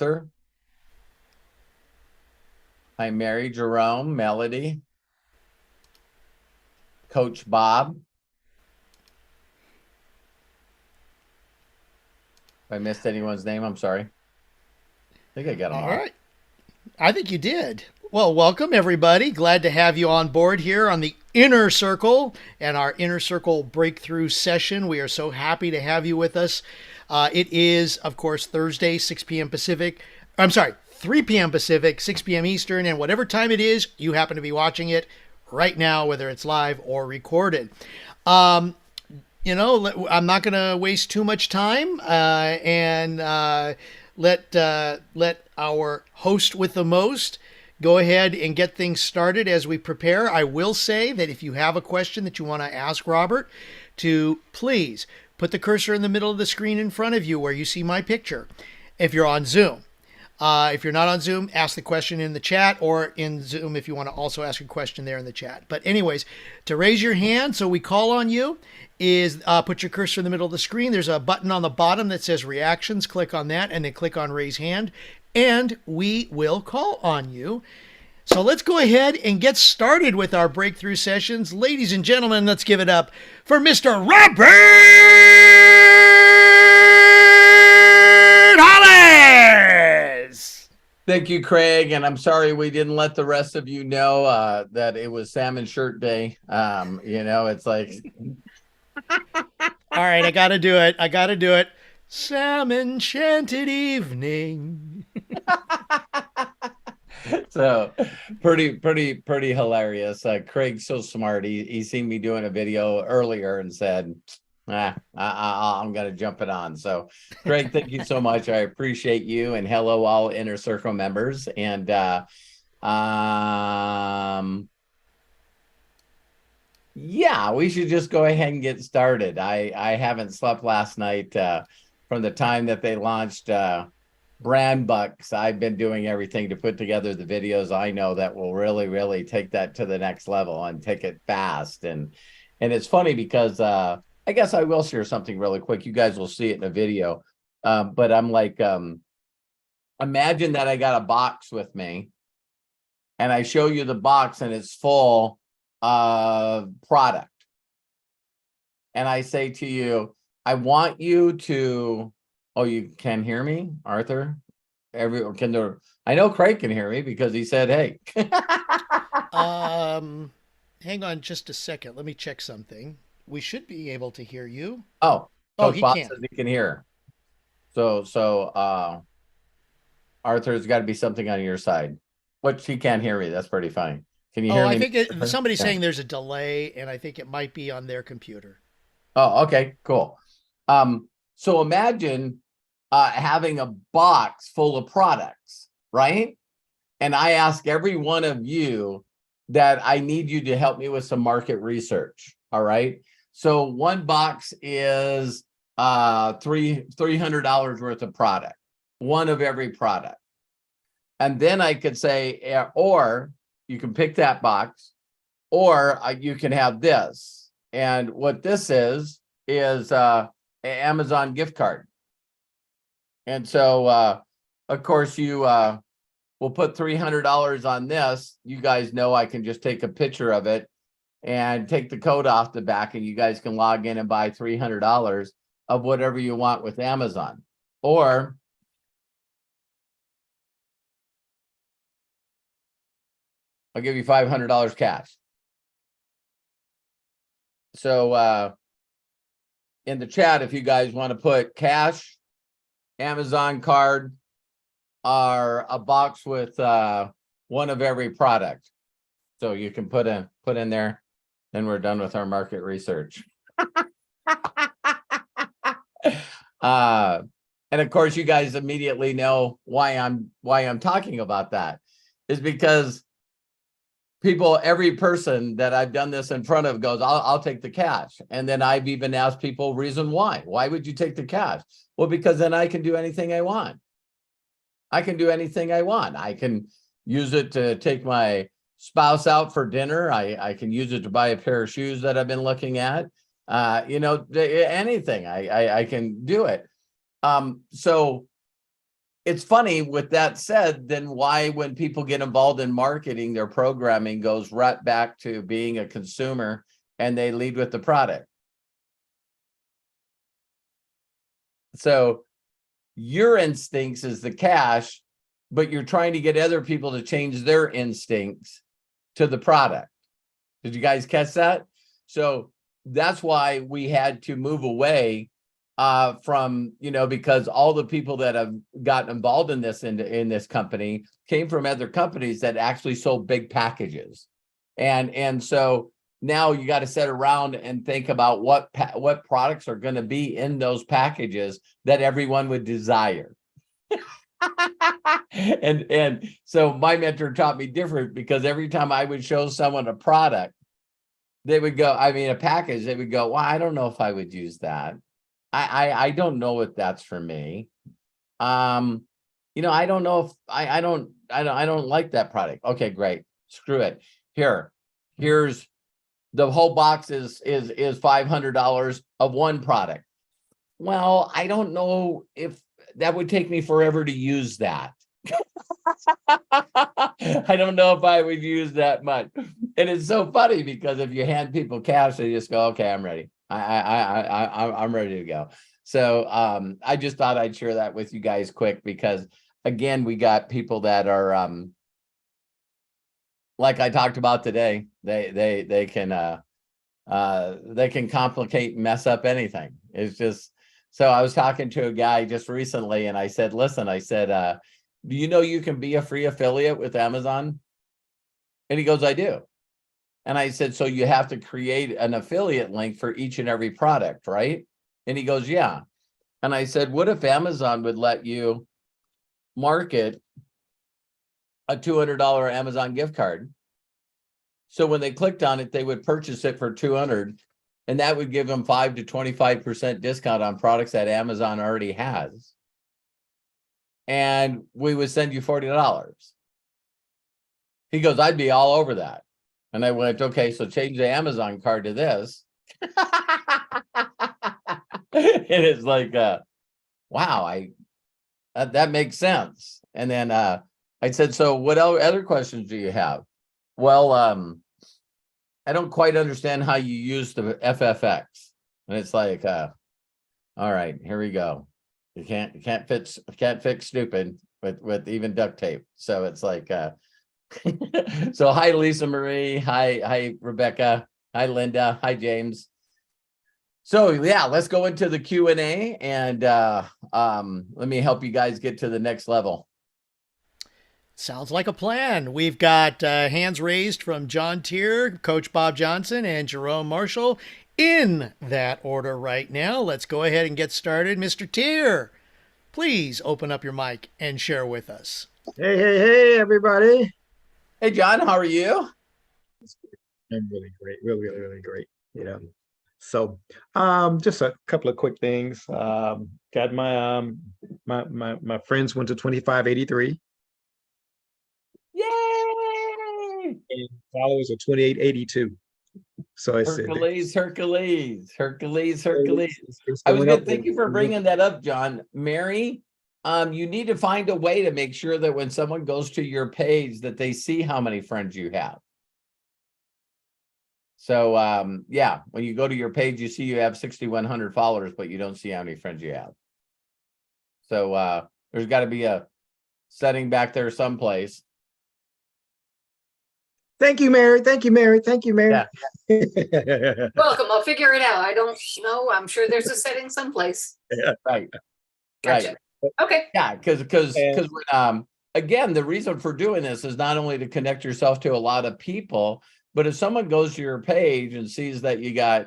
Arthur. Hi, Mary, Jerome, Melody, Coach Bob. If I missed anyone's name, I'm sorry. I think I got them All all. right. I think you did. Well, welcome everybody. Glad to have you on board here on the Inner Circle and our Inner Circle Breakthrough session. We are so happy to have you with us. It is, of course, Thursday, 6 p.m. Pacific. I'm sorry, 3 p.m. Pacific, 6 p.m. Eastern, and whatever time it is, you happen to be watching it right now, whether it's live or recorded. Um, I'm not going to waste too much time and let our host with the most go ahead and get things started as we prepare. I will say that if you have a question that you want to ask Robert, to please put the cursor in the middle of the screen in front of you where you see my picture. If you're on Zoom, if you're not on Zoom, ask the question in the chat, or in Zoom if you want to also ask a question there in the chat. But anyways, to raise your hand so we call on you is put your cursor in the middle of the screen. There's a button on the bottom that says reactions. Click on that and then click on raise hand, and we will call on you. So let's go ahead and get started with our breakthrough sessions. Ladies and gentlemen, let's give it up for Mr. Robert Hollis. Thank you, Craig. And I'm sorry we didn't let the rest of you know that it was Salmon Shirt Day. It's like, All right, I got to do it. I got to do it. Some enchanted evening. so pretty hilarious. Craig's so smart. He seen me doing a video earlier and said, I'm going to jump it on. So, Craig, thank you so much. I appreciate you. And hello, all Inner Circle members. And yeah, we should just go ahead and get started. I haven't slept last night from the time that they launched Brand Bucks. I've been doing everything to put together the videos I know that will really take that to the next level and take it fast. And it's funny because I guess I will share something really quick. You guys will see it in the video. But I'm like, imagine that I got a box with me and I show you the box and it's full of product. And I say to you, I want you to, oh, you can hear me, Arthur? I know Craig can hear me because he said, hey. Um, Hang on just a second. Let me check something. We should be able to hear you. Oh, Oh, Coach he Bob can. says he can hear. So Arthur's got to be something on your side. But he can't hear me. That's pretty fine. Can you Oh, hear I me? think somebody's Yeah. saying there's a delay, and I think it might be on their computer. Oh, okay, cool. So imagine having a box full of products, right? And I ask every one of you that I need you to help me with some market research. All right. So one box is $300 worth of product, one of every product. And then I could say, or you can pick that box, or you can have this. And what this is an Amazon gift card. And so, of course, you will put $300 on this. You guys know I can just take a picture of it and take the code off the back, and you guys can log in and buy $300 of whatever you want with Amazon. Or I'll give you $500 cash. So in the chat, if you guys want to put cash, Amazon card, or a box with one of every product. So you can put in there, then we're done with our market research. And of course, you guys immediately know why I'm talking about that is because every person that I've done this in front of goes, I'll take the cash. And then I've even asked people reason why. Why would you take the cash? Well, because then I can do anything I want. I can do anything I want. I can use it to take my spouse out for dinner. I can use it to buy a pair of shoes that I've been looking at. Anything. I can do it. So it's funny with that said, then why, when people get involved in marketing, their programming goes right back to being a consumer and they lead with the product. So your instincts is the cash, but you're trying to get other people to change their instincts to the product. Did you guys catch that? So that's why we had to move away from, because all the people that have gotten involved in this company came from other companies that actually sold big packages. And so now you got to sit around and think about what products are going to be in those packages that everyone would desire. and so my mentor taught me different, because every time I would show someone a product, they would go, a package, they would go, well, I don't know if I would use that. I don't know if that's for me. I don't know if I don't like that product. Okay, great. Screw it. Here's the whole box is $500 of one product. Well, I don't know if that would take me forever to use that. I don't know if I would use that much. And it's so funny, because if you hand people cash, they just go, okay, I'm ready. I'm ready to go. So I just thought I'd share that with you guys quick, because again, we got people that are like I talked about today. They can complicate and mess up anything. It's just, so I was talking to a guy just recently, and I said, listen, do you know you can be a free affiliate with Amazon? And he goes, I do. And I said, so you have to create an affiliate link for each and every product, right? And he goes, yeah. And I said, what if Amazon would let you market a $200 Amazon gift card? So when they clicked on it, they would purchase it for $200, and that would give them 5 to 25% discount on products that Amazon already has. And we would send you $40. He goes, I'd be all over that. And I went, okay, so change the Amazon card to this. And it's like, wow, that makes sense. And then I said, so what other questions do you have? Well, I don't quite understand how you use the FFX. And it's like, all right, here we go. You can't fix stupid with even duct tape. So it's like, so hi, Lisa Marie. Hi, Rebecca. Hi, Linda. Hi, James. So yeah, let's go into the Q&A, and let me help you guys get to the next level. Sounds like a plan. We've got hands raised from John Tier, Coach Bob Johnson, and Jerome Marshall in that order right now. Let's go ahead and get started. Mr. Tier, please open up your mic and share with us. Hey, everybody. Hey, John, how are you? I'm really great. Really great. So just a couple of quick things. Got my my friends went to 2583. Yay! And followers are 2882. So it's Hercules. It's I was going up. good. Thank you for bringing that up, John. Mary, you need to find a way to make sure that when someone goes to your page that they see how many friends you have. So yeah, when you go to your page, you see you have 6,100 followers, but you don't see how many friends you have. So there's got to be a setting back there someplace. Thank you, Mary. Yeah. Welcome. I'll figure it out. I don't know. I'm sure there's a setting someplace. Right. Gotcha. Right. Okay. Yeah, because again, the reason for doing this is not only to connect yourself to a lot of people, but if someone goes to your page and sees that you got,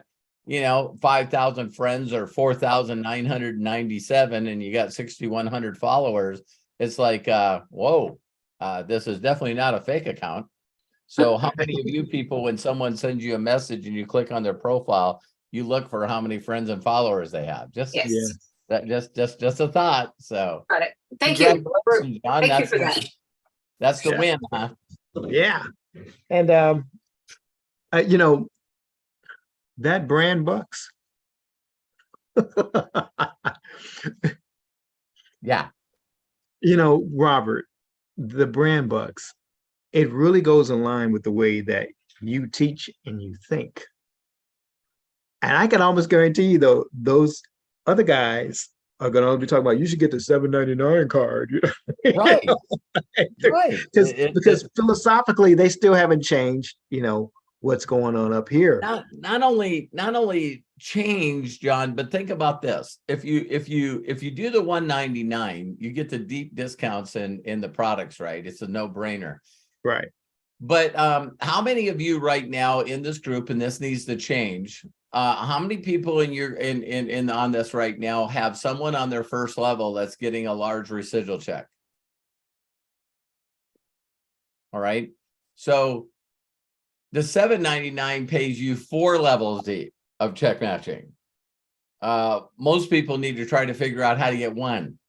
5,000 friends or 4,997 and you got 6,100 followers, it's like, whoa, this is definitely not a fake account. So how many of you people, when someone sends you a message and you click on their profile, you look for how many friends and followers they have? Just a thought. So got it. Thank you. John. Thank you for that. That's the win, huh? Yeah. And that brand bucks. Yeah. Robert, the brand bucks, it really goes in line with the way that you teach and you think. And I can almost guarantee you, though, those other guys are going to be talking about you should get the 799 card. Right, right. Because philosophically, they still haven't changed, what's going on up here. Not only change, John, but think about this. If you do the 199, you get the deep discounts in the products, right? It's a no-brainer. Right. But how many of you right now in this group, and this needs to change, how many people in on this right now have someone on their first level that's getting a large residual check? All right. So the 799 pays you 4 levels deep of check matching. Most people need to try to figure out how to get one.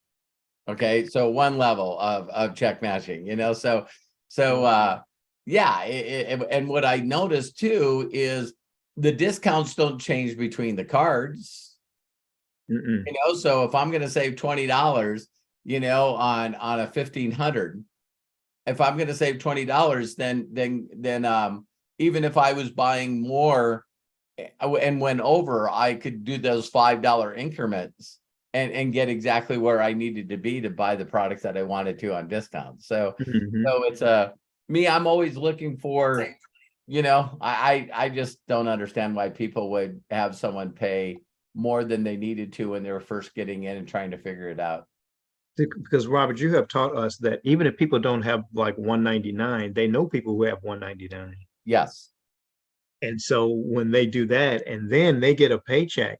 Okay, so 1 level of check matching, yeah. And what I noticed too is the discounts don't change between the cards. So if I'm going to save $20, on a 1,500, if I'm going to save $20, then even if I was buying more and went over, I could do those $5 increments and get exactly where I needed to be to buy the products that I wanted to on discount. So it's me, I'm always looking for, I just don't understand why people would have someone pay more than they needed to when they were first getting in and trying to figure it out. Because Robert, you have taught us that even if people don't have like 199, they know people who have 199. Yes. And so when they do that and then they get a paycheck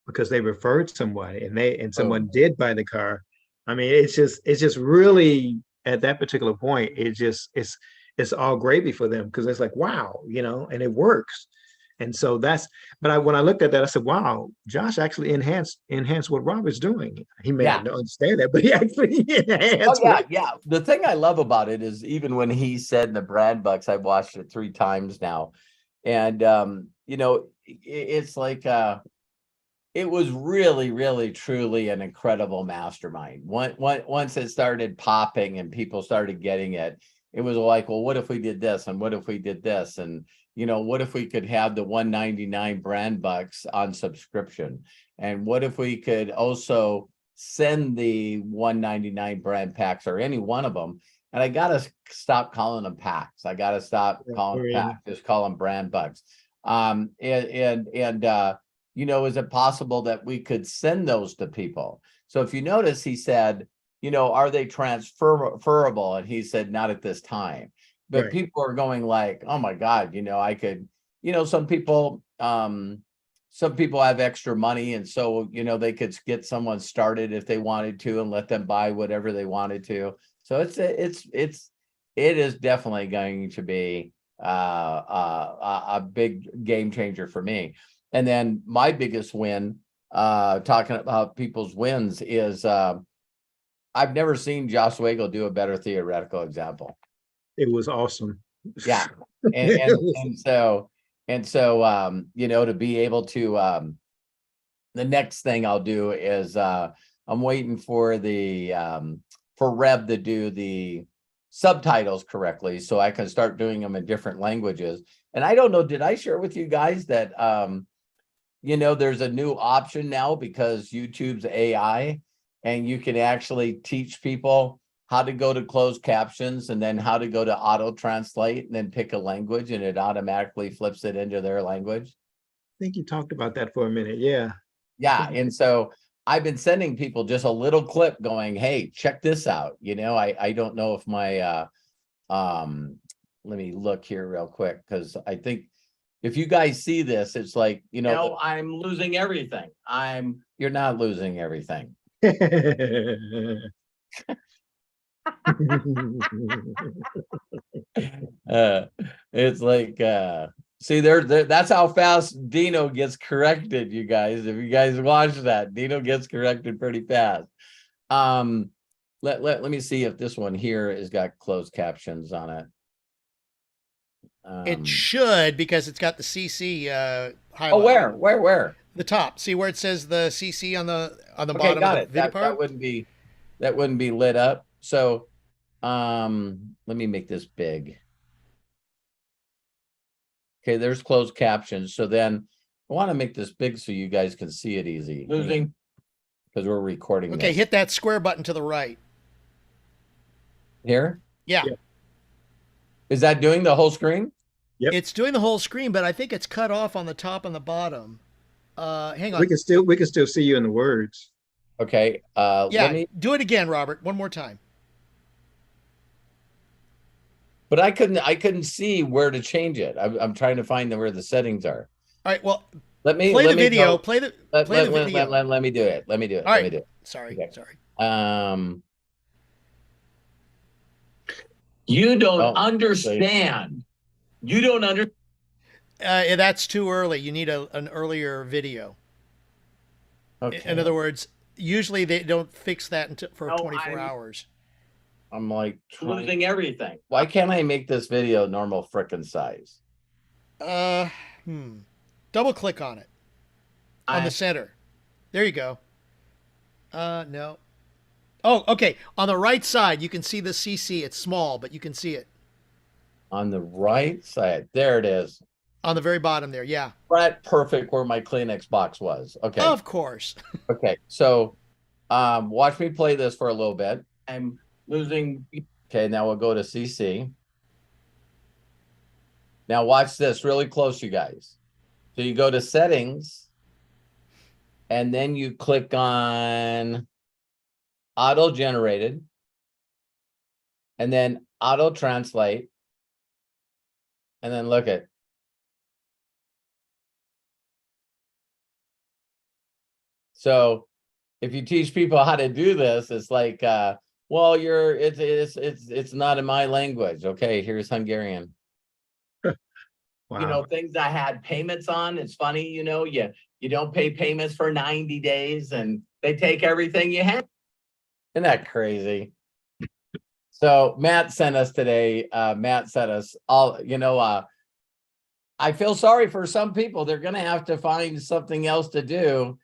because they referred somebody and someone did buy the car, I mean, it's just really at that particular point, it's all gravy for them because it's like, wow, and it works. And so when I looked at that, I said, wow, Josh actually enhanced what Robert's doing. He may not understand that, but he actually enhanced. Yeah. The thing I love about it is even when he said in the Brad Bucks, I've watched it 3 times now. And, it's like, it was really, really, truly an incredible mastermind. Once it started popping and people started getting it, it was like, well, what if we did this? And what if we did this? And, what if we could have the 199 brand bucks on subscription? And what if we could also send the 199 brand packs or any one of them? And I got to stop calling them packs. I got to stop calling them packs. Just call them brand bucks. Is it possible that we could send those to people? So if you notice, he said, are they transferable? And he said, not at this time. But people are going like, oh my God, I could, some people have extra money. And so, they could get someone started if they wanted to and let them buy whatever they wanted to. So it is definitely going to be a big game changer for me. And then my biggest win, talking about people's wins, is I've never seen Josh Wagle do a better theoretical example. It was awesome. Yeah. And so to be able to, the next thing I'll do is I'm waiting for for Reb to do the subtitles correctly so I can start doing them in different languages. And I don't know, did I share with you guys that, there's a new option now because YouTube's AI, and you can actually teach people how to go to closed captions and then how to go to auto translate and then pick a language and it automatically flips it into their language. I think you talked about that for a minute. Yeah. Yeah. And so I've been sending people just a little clip going, hey, check this out. I don't know if my, let me look here real quick, because I think if you guys see this, it's like, I'm losing everything. You're not losing everything. It's like, see there, that's how fast Dino gets corrected, you guys. If you guys watch that, Dino gets corrected pretty fast. Let me see if this one here has got closed captions on it. It should, because it's got the CC highlighted. Oh, where? The top. See where it says the CC on the Okay, bottom got of the it. video part? That wouldn't be. that wouldn't be lit up. So let me make this big. Okay, there's closed captions. So then I want to make this big so you guys can see it easy. Losing because we're recording Okay, this. hit that square button to the right. Here. Yeah. Yeah. Is that doing the whole screen? Yep. It's doing the whole screen, but I think it's cut off on the top and the bottom. Hang on. We can still see you in the words. Okay. Yeah, Let me. do it again, Robert. One more time. But I couldn't see where to change it. I'm trying to find where the settings are. All right. Well, Let me play let the me video. go. Play the Let, play let, the let, video. let me do it. Let me do it. All Let right. me do it. Sorry. Okay. Sorry. You don't Oh, understand. You don't understand. That's too early. You need an earlier video. okay. In other words, usually they don't fix that until for No, 24 hours. I'm like Losing everything. why can't I make this video normal frickin' size? Uh, Double click on it on the center. There you go. No. Oh, okay. On the right side, you can see the CC. It's small, but you can see it On the right side. There it is. on the very bottom there. Yeah. Right perfect where my Kleenex box was. Okay. Of course. Okay. So watch me play this for a little bit. I'm losing. Okay, now we'll go to CC. Now watch this really close, you guys. So you go to settings, and then you click on auto generated, and then auto translate, and then look at. So if you teach people how to do this, it's like, well, it's not in my language. Okay, here's Hungarian. Wow. You know, things I had payments on. It's funny, you know, you don't pay payments for 90 days and they take everything you have. Isn't that crazy? So Matt sent us today. Matt sent us all, I feel sorry for some people. They're going to have to find something else to do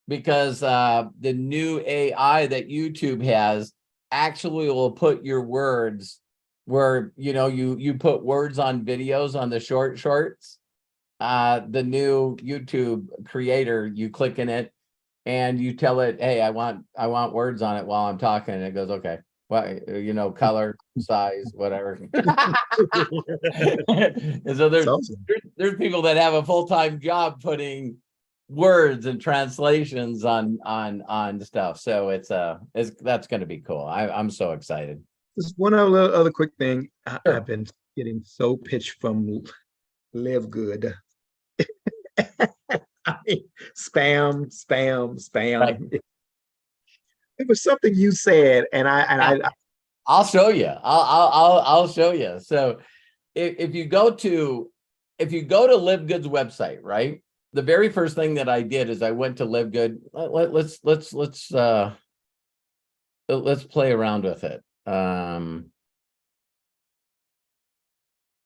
because the new AI that YouTube has actually will put your words where, you put words on videos on the shorts. The new YouTube creator, you click in it and you tell it, hey, I want words on it while I'm talking. And it goes, okay. Well, color, size, whatever. And so That's awesome. there's people that have a full-time job putting words and translations on stuff. So that's going to be cool. I'm so excited. Just one other quick thing. Sure. I've been getting so pitched from Live Good. I mean, spam. Right. It was something you said, and I'll show you. I'll show you. So if you go to Live Good's website, right? The very first thing that I did is I went to Live Good. Let's play around with it. You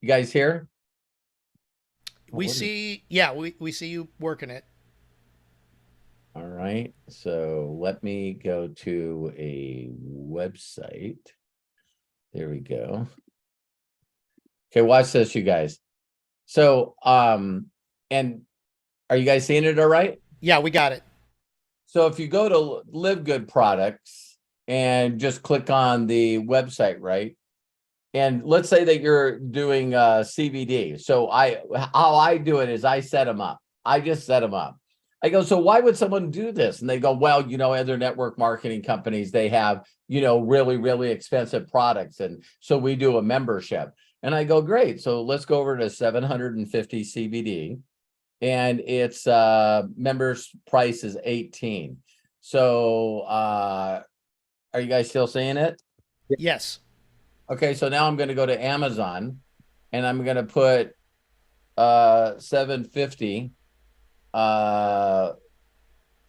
guys here? We see you working it. All right. So let me go to a website. There we go. Okay, watch this, you guys. So, and are you guys seeing it all right? Yeah, we got it. So if you go to Live Good Products and just click on the website, right? And let's say that you're doing CBD. So how I do it is I set them up. I just set them up. I go, so why would someone do this? And they go, well, other network marketing companies, they have, really, really expensive products. And so we do a membership. And I go, great. So let's go over to 750 CBD. And its members price is 18. So are you guys still seeing it? Yes. Okay, so now I'm going to go to Amazon and I'm going to put 750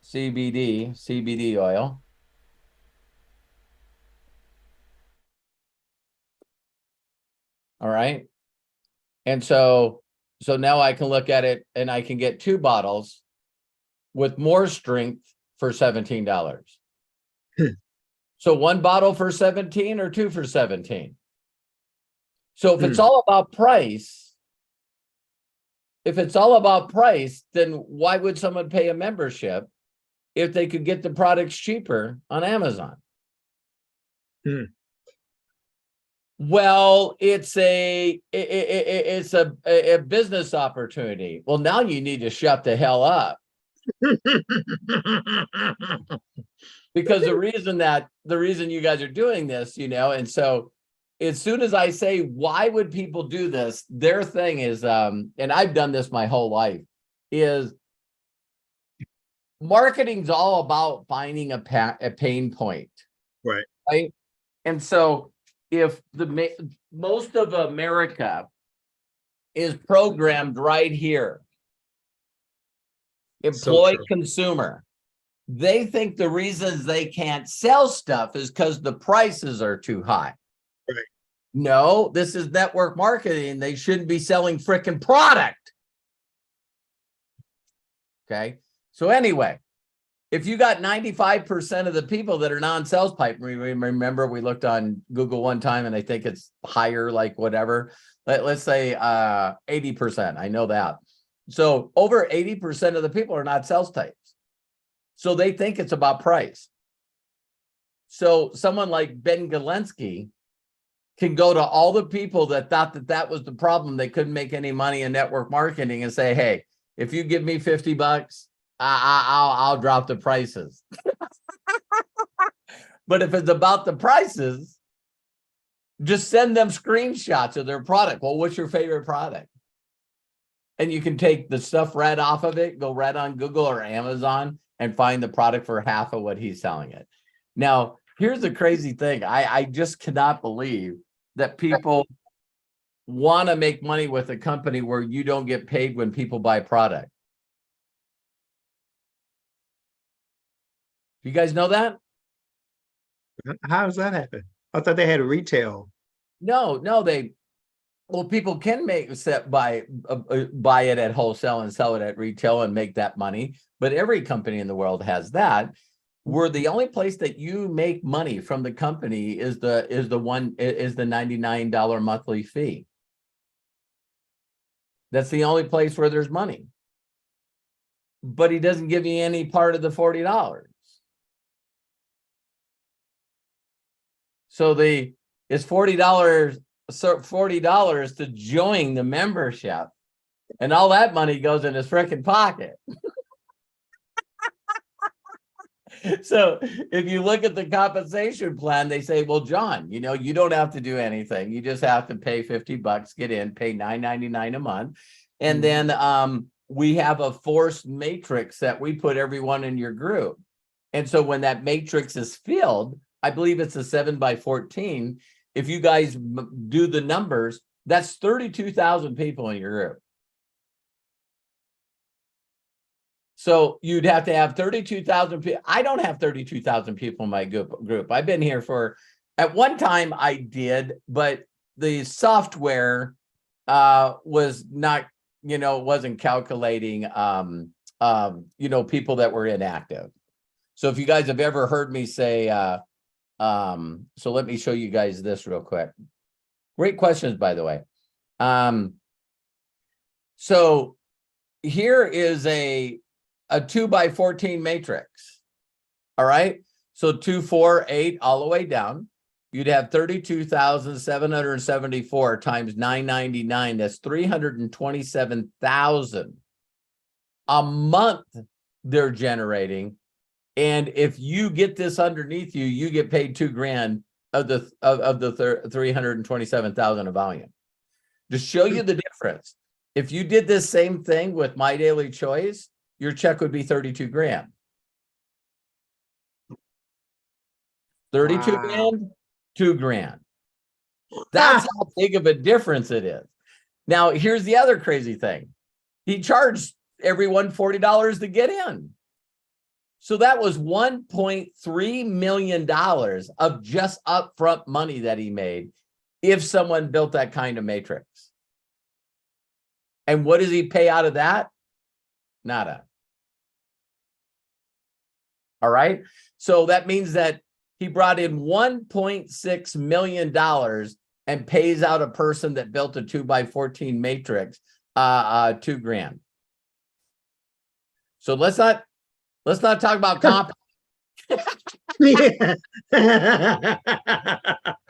CBD oil. All right. And so now I can look at it and I can get 2 bottles with more strength for $17. So one bottle for 17 or two for 17. So if it's all about price, then why would someone pay a membership if they could get the products cheaper on Amazon? Well, it's a business opportunity. Well, now you need to shut the hell up. Because the reason you guys are doing this, and so as soon as I say, why would people do this? Their thing is, and I've done this my whole life, is marketing's all about finding a pain point. Right. And so if most of America is programmed right here, employed consumer, they think the reasons they can't sell stuff is because the prices are too high. Right. No, this is network marketing. They shouldn't be selling freaking product. Okay. So anyway, if you got 95% of the people that are non-sales pipe, remember we looked on Google one time and I think it's higher, like whatever. Let's say 80%. I know that. So over 80% of the people are not sales types. So they think it's about price. So someone like Ben Galensky can go to all the people that thought that was the problem. They couldn't make any money in network marketing and say, hey, if you give me $50, I'll drop the prices. But if it's about the prices, just send them screenshots of their product. Well, what's your favorite product? And you can take the stuff right off of it, go right on Google or Amazon and find the product for half of what he's selling it. Now, here's the crazy thing. I just cannot believe that people want to make money with a company where you don't get paid when people buy product. You guys know that? How does that happen? I thought they had a retail. No, people can buy it at wholesale and sell it at retail and make that money. But every company in the world has that. Where the only place that you make money from the company is the $99 monthly fee. That's the only place where there's money. But he doesn't give you any part of the $40. So it's $40 to join the membership, and all that money goes in his freaking pocket. So if you look at the compensation plan, they say, well, John, you don't have to do anything. You just have to pay $50, get in, pay $9.99 a month. And then we have a forced matrix that we put everyone in your group. And so when that matrix is filled, I believe it's a 7x14. If you guys do the numbers, that's 32,000 people in your group. So you'd have to have 32,000 people. I don't have 32,000 people in my group. I've been here at one time I did, but the software was not, wasn't calculating, people that were inactive. So if you guys have ever heard me say, so let me show you guys this real quick. Great questions, by the way. So here is a 2x14 matrix. All right. So 2, 4, 8 all the way down. You'd have 32,774 times $9.99. That's 327,000 a month they're generating. And if you get this underneath you, you get paid $2,000 of the 327,000 of volume. To show you the difference, if you did this same thing with My Daily Choice, your check would be $32,000. 32,000, $2,000. That's how big of a difference it is. Now, here's the other crazy thing. He charged everyone $40 to get in. So that was $1.3 million of just upfront money that he made if someone built that kind of matrix. And what does he pay out of that? Nada. All right. So that means that he brought in $1.6 million and pays out a person that built a 2x14 matrix $2,000. So let's not talk about comp.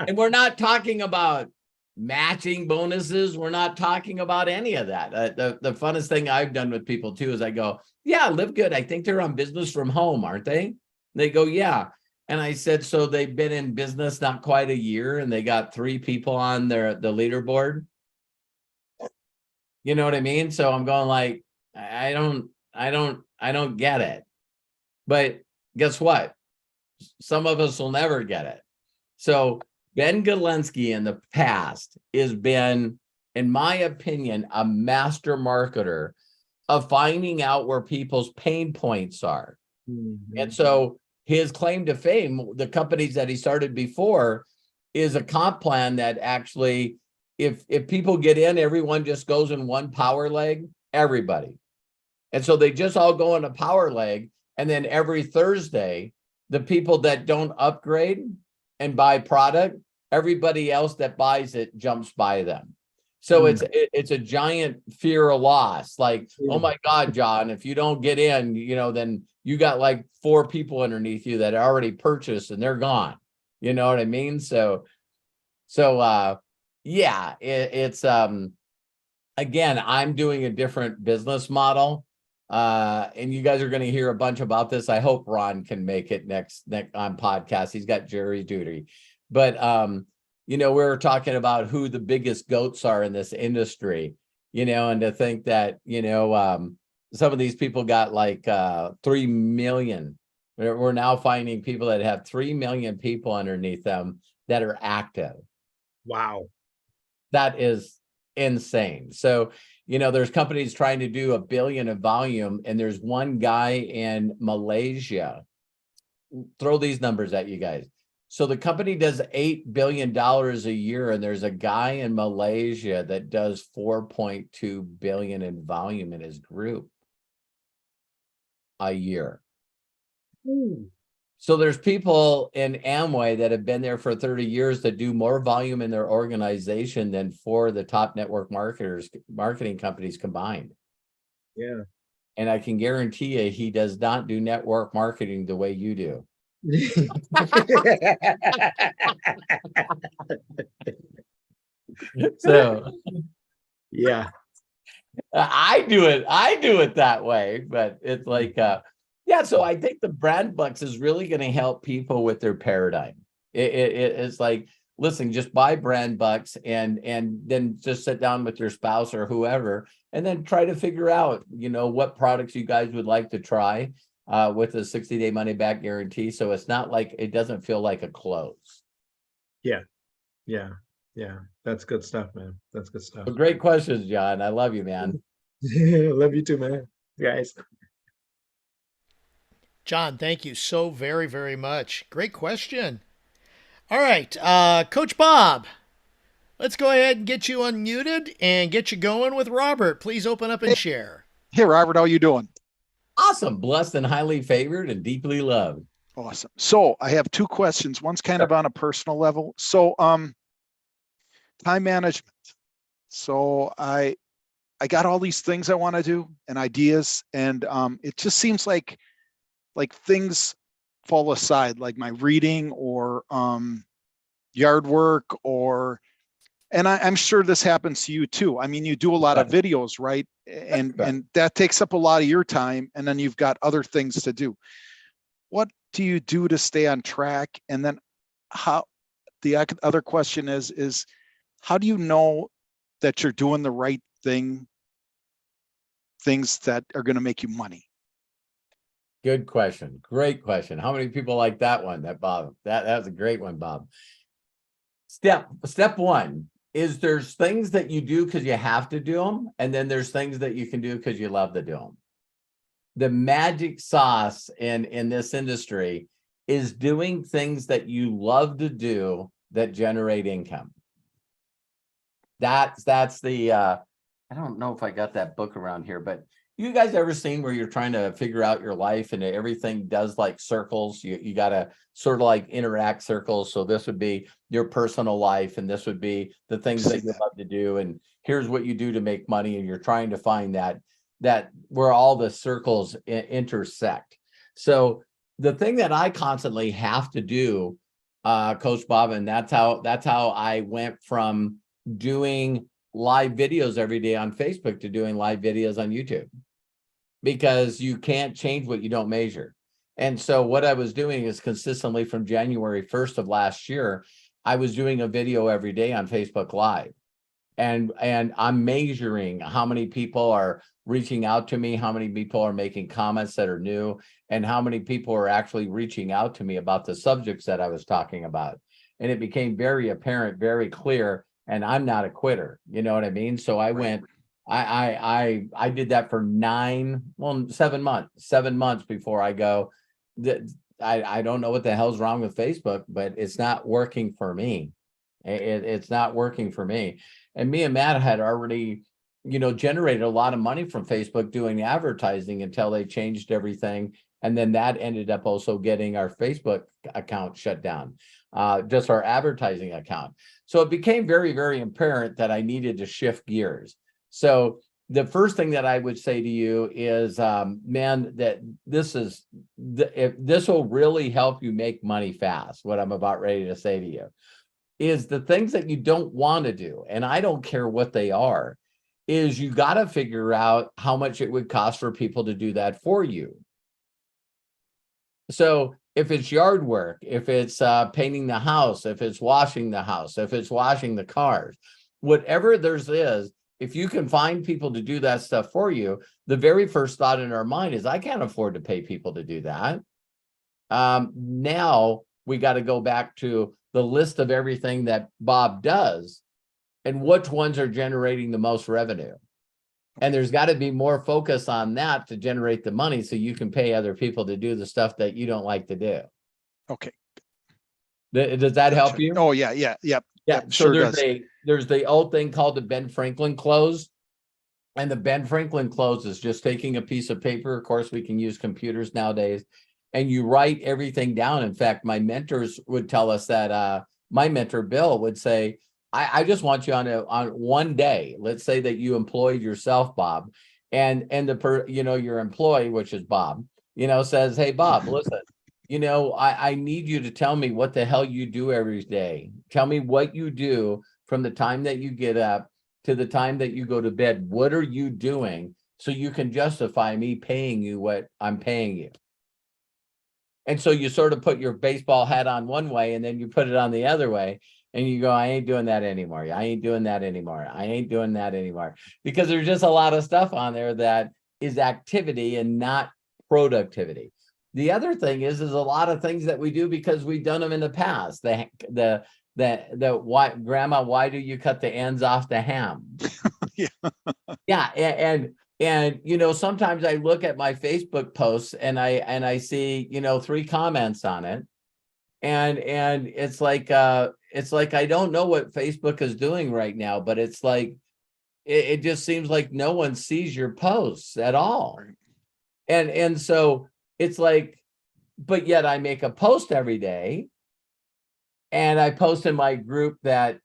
And we're not talking about matching bonuses. We're not talking about any of that. The funnest thing I've done with people too is I go, yeah, Live Good. I think they're on business from home, aren't they? And they go, yeah. And I said, so they've been in business not quite a year and they got 3 people on the leaderboard. You know what I mean? So I'm going like, I don't get it. But guess what? Some of us will never get it. So Ben Galensky in the past has been, in my opinion, a master marketer of finding out where people's pain points are. Mm-hmm. And so his claim to fame, the companies that he started before, is a comp plan that actually, if people get in, everyone just goes in one power leg, everybody. And so they just all go in a power leg. And then every Thursday, the people that don't upgrade and buy product, everybody else that buys it jumps by them. So it's a giant fear of loss. Like, oh my God, John, if you don't get in, then you got like 4 people underneath you that already purchased and they're gone. You know what I mean? So yeah, it's again, I'm doing a different business model. And you guys are going to hear a bunch about this. I hope Ron can make it next on podcast. He's got jury duty, but we were talking about who the biggest goats are in this industry, and to think that, some of these people got like 3 million. We're now finding people that have 3 million people underneath them that are active. Wow. That is insane. So, there's companies trying to do 1 billion of volume, and there's one guy in Malaysia. Throw these numbers at you guys. So the company does $8 billion a year, and there's a guy in Malaysia that does 4.2 billion in volume in his group a year. So there's people in Amway that have been there for 30 years that do more volume in their organization than 4 of the top network marketing companies combined. Yeah. And I can guarantee you, he does not do network marketing the way you do. So yeah, I do it that way, but it's like yeah, so I think the brand bucks is really going to help people with their paradigm. It's like, listen, just buy brand bucks and then just sit down with your spouse or whoever and then try to figure out, what products you guys would like to try with a 60-day money back guarantee. So it's not like, it doesn't feel like a close. Yeah. That's good stuff, man. That's good stuff. Well, great questions, John. I love you, man. Love you too, man. Guys. John, thank you so very, very much. Great question. All right, Coach Bob, let's go ahead and get you unmuted and get you going with Robert. Please open up and share. Hey, Robert, how you doing? Awesome. Blessed and highly favored and deeply loved. Awesome. So I have 2 questions. One's kind of on a personal level. So time management. So I got all these things I want to do and ideas, and it just seems like things fall aside, like my reading or yard work, and I'm sure this happens to you too. I mean, you do a lot of videos, right? And that takes up a lot of your time, and then you've got other things to do. What do you do to stay on track? And then the other question is how do you know that you're doing the right things that are going to make you money? Good question. Great question. How many people like that one? Bob? That was a great one, Bob. Step 1 is there's things that you do because you have to do them, and then there's things that you can do because you love to do them. The magic sauce in this industry is doing things that you love to do that generate income. That's the I don't know if I got that book around here, but You guys ever seen where you're trying to figure out your life and everything does like circles? You got to sort of like interact circles. So this would be your personal life, and this would be the things that you love to do. And here's what you do to make money. And you're trying to find that where all the circles intersect. So the thing that I constantly have to do, Coach Bob, and that's how I went from doing live videos every day on Facebook to doing live videos on YouTube, because you can't change what you don't measure. And so what I was doing is consistently from January 1st of last year, I was doing a video every day on Facebook Live. And I'm measuring how many people are reaching out to me, how many people are making comments that are new, and how many people are actually reaching out to me about the subjects that I was talking about. And it became very apparent, very clear, and I'm not a quitter. You know what I mean? So I went, I did that for 7 months before I go, I don't know what the hell's wrong with Facebook, but it's not working for me. It's not working for me. And me and Matt had already, generated a lot of money from Facebook doing advertising until they changed everything. And then that ended up also getting our Facebook account shut down, just our advertising account. So it became very, very apparent that I needed to shift gears. So the first thing that I would say to you is, man, that if this will really help you make money fast, what I'm about ready to say to you, is the things that you don't want to do, and I don't care what they are, is you got to figure out how much it would cost for people to do that for you. So if it's yard work, if it's painting the house, if it's washing the house, if it's washing the cars, whatever there's is, if you can find people to do that stuff for you, the very first thought in our mind is, I can't afford to pay people to do that. Now we got to go back to the list of everything that Bob does and which ones are generating the most revenue. And there's got to be more focus on that to generate the money so you can pay other people to do the stuff that you don't like to do. Okay. Does that help you? Oh, yeah. Yep. Yeah. So Sure does. There's the old thing called the Ben Franklin close. And the Ben Franklin close is just taking a piece of paper. Of course, we can use computers nowadays, and you write everything down. In fact, my mentors would tell us that my mentor, Bill, would say, I just want you on one day. Let's say that you employed yourself, Bob, and your employee, which is Bob, says, hey, Bob, listen, I need you to tell me what the hell you do every day. Tell me what you do from the time that you get up to the time that you go to bed. What are you doing so you can justify me paying you what I'm paying you? And so you sort of put your baseball hat on one way and then you put it on the other way. And you go, I ain't doing that anymore. I ain't doing that anymore. I ain't doing that anymore. Because there's just a lot of stuff on there that is activity and not productivity. The other thing is a lot of things that we do because we've done them in the past. The why, Grandma, why do you cut the ends off the ham? Yeah. And sometimes I look at my Facebook posts and I see 3 comments on it. And it's like I don't know what Facebook is doing right now, but it's like it just seems like no one sees your posts at all. And so it's like, but yet I make a post every day and I post in my group that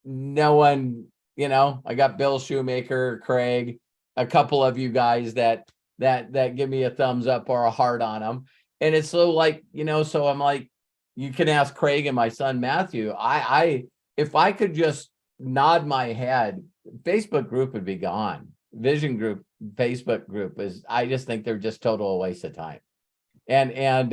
no one, I got Bill Shoemaker, Craig, a couple of you guys that give me a thumbs up or a heart on them. And it's so like, so I'm like, you can ask Craig and my son, Matthew, if I could just nod my head, Facebook group would be gone. Vision group, Facebook group I just think they're just total waste of time. And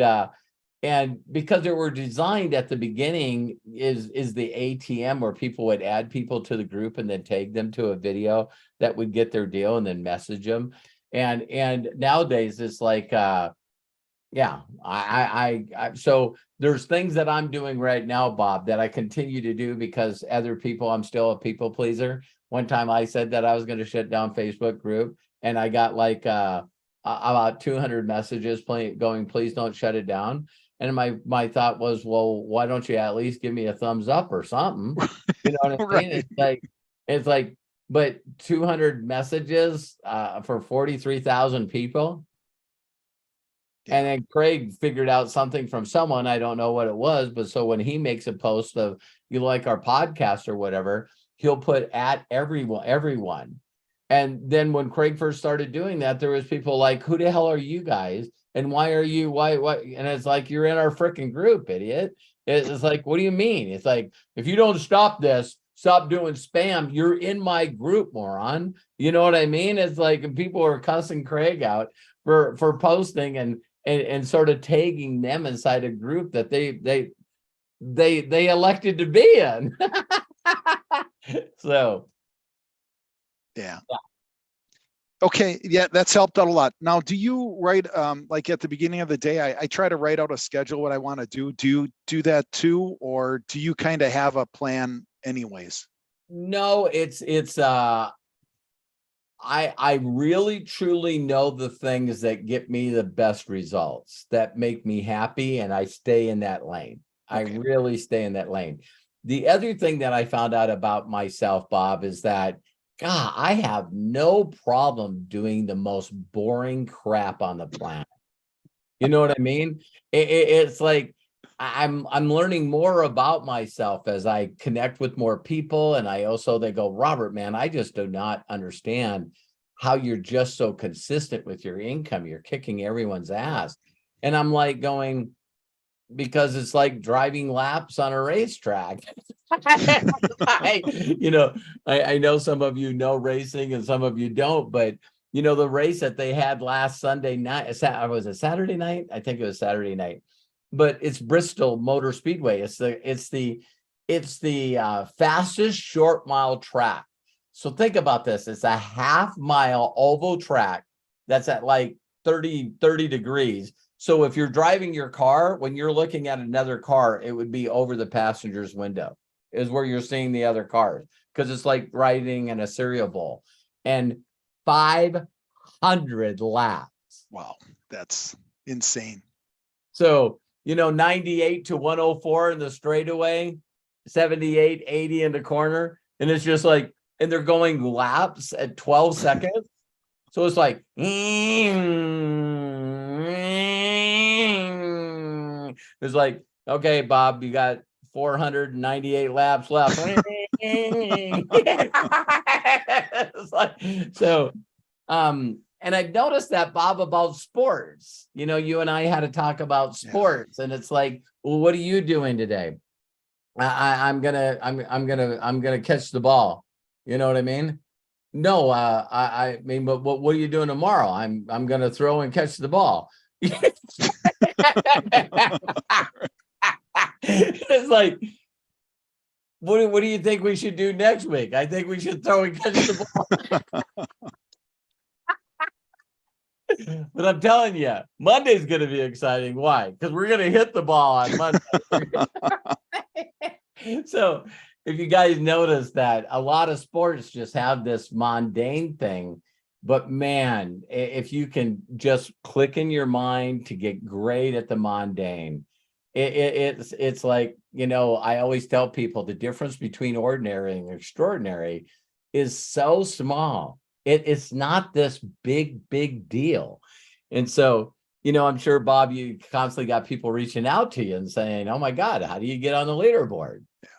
because they were designed at the beginning is the ATM where people would add people to the group and then tag them to a video that would get their deal and then message them. And nowadays it's like, so there's things that I'm doing right now, Bob, that I continue to do because other people, I'm still a people pleaser. One time I said that I was going to shut down Facebook group and I got like about 200 messages going, please don't shut it down. And my thought was, well, why don't you at least give me a thumbs up or something? You know what I mean? It's like, but 200 messages for 43,000 people. And then Craig figured out something from someone, I don't know what it was, but so when he makes a post of you like our podcast or whatever, he'll put at everyone. And then when Craig first started doing that, there was people like, who the hell are you guys? And why? And it's like, you're in our freaking group, idiot. It's like, what do you mean? It's like, if you don't stop this, stop doing spam, you're in my group, moron. You know what I mean? It's like, and people are cussing Craig out for posting and sort of tagging them inside a group that they elected to be in. So yeah. Okay, yeah, that's helped out a lot. Now, do you write like at the beginning of the day? I try to write out a schedule what I want to do. Do you do that too, or do you kind of have a plan anyways? no, it's I really truly know the things that get me the best results, that make me happy, and I stay in that lane. I Okay. really stay in that lane. The other thing that I found out about myself, Bob, is that, God, I have no problem doing the most boring crap on the planet. You know what I mean? It's like I'm learning more about myself as I connect with more people. And they go, Robert, man, I just do not understand how you're just so consistent with your income. You're kicking everyone's ass. And I'm like going, because it's like driving laps on a racetrack. I know some of you know racing and some of you don't, but the race that they had last Sunday night, was it Saturday night? I think it was Saturday night, but it's Bristol Motor Speedway. It's the fastest short mile track. So think about this. It's a half-mile oval track that's at like 30 degrees. So if you're driving your car, when you're looking at another car, it would be over the passenger's window is where you're seeing the other cars, because it's like riding in a cereal bowl. And 500 laps. Wow, that's insane. So, 98 to 104 in the straightaway, 78, 80 in the corner. And it's just like, and they're going laps at 12 seconds. So it's like, it's like, okay, Bob, you got 498 laps left. It's like, so, and I've noticed that, Bob, about sports. You and I had to talk about sports, and it's like, well, what are you doing today? I'm gonna catch the ball. You know what I mean? No, I mean, but what are you doing tomorrow? I'm gonna throw and catch the ball. It's like, what do you think we should do next week? I think we should throw and catch the ball. But I'm telling you, Monday's going to be exciting. Why? Because we're going to hit the ball on Monday. So if you guys notice that a lot of sports just have this mundane thing, but man, if you can just click in your mind to get great at the mundane, it's like, I always tell people the difference between ordinary and extraordinary is so small. It's not this big deal. And so, I'm sure, Bob, you constantly got people reaching out to you and saying, oh my God, how do you get on the leaderboard? Yeah.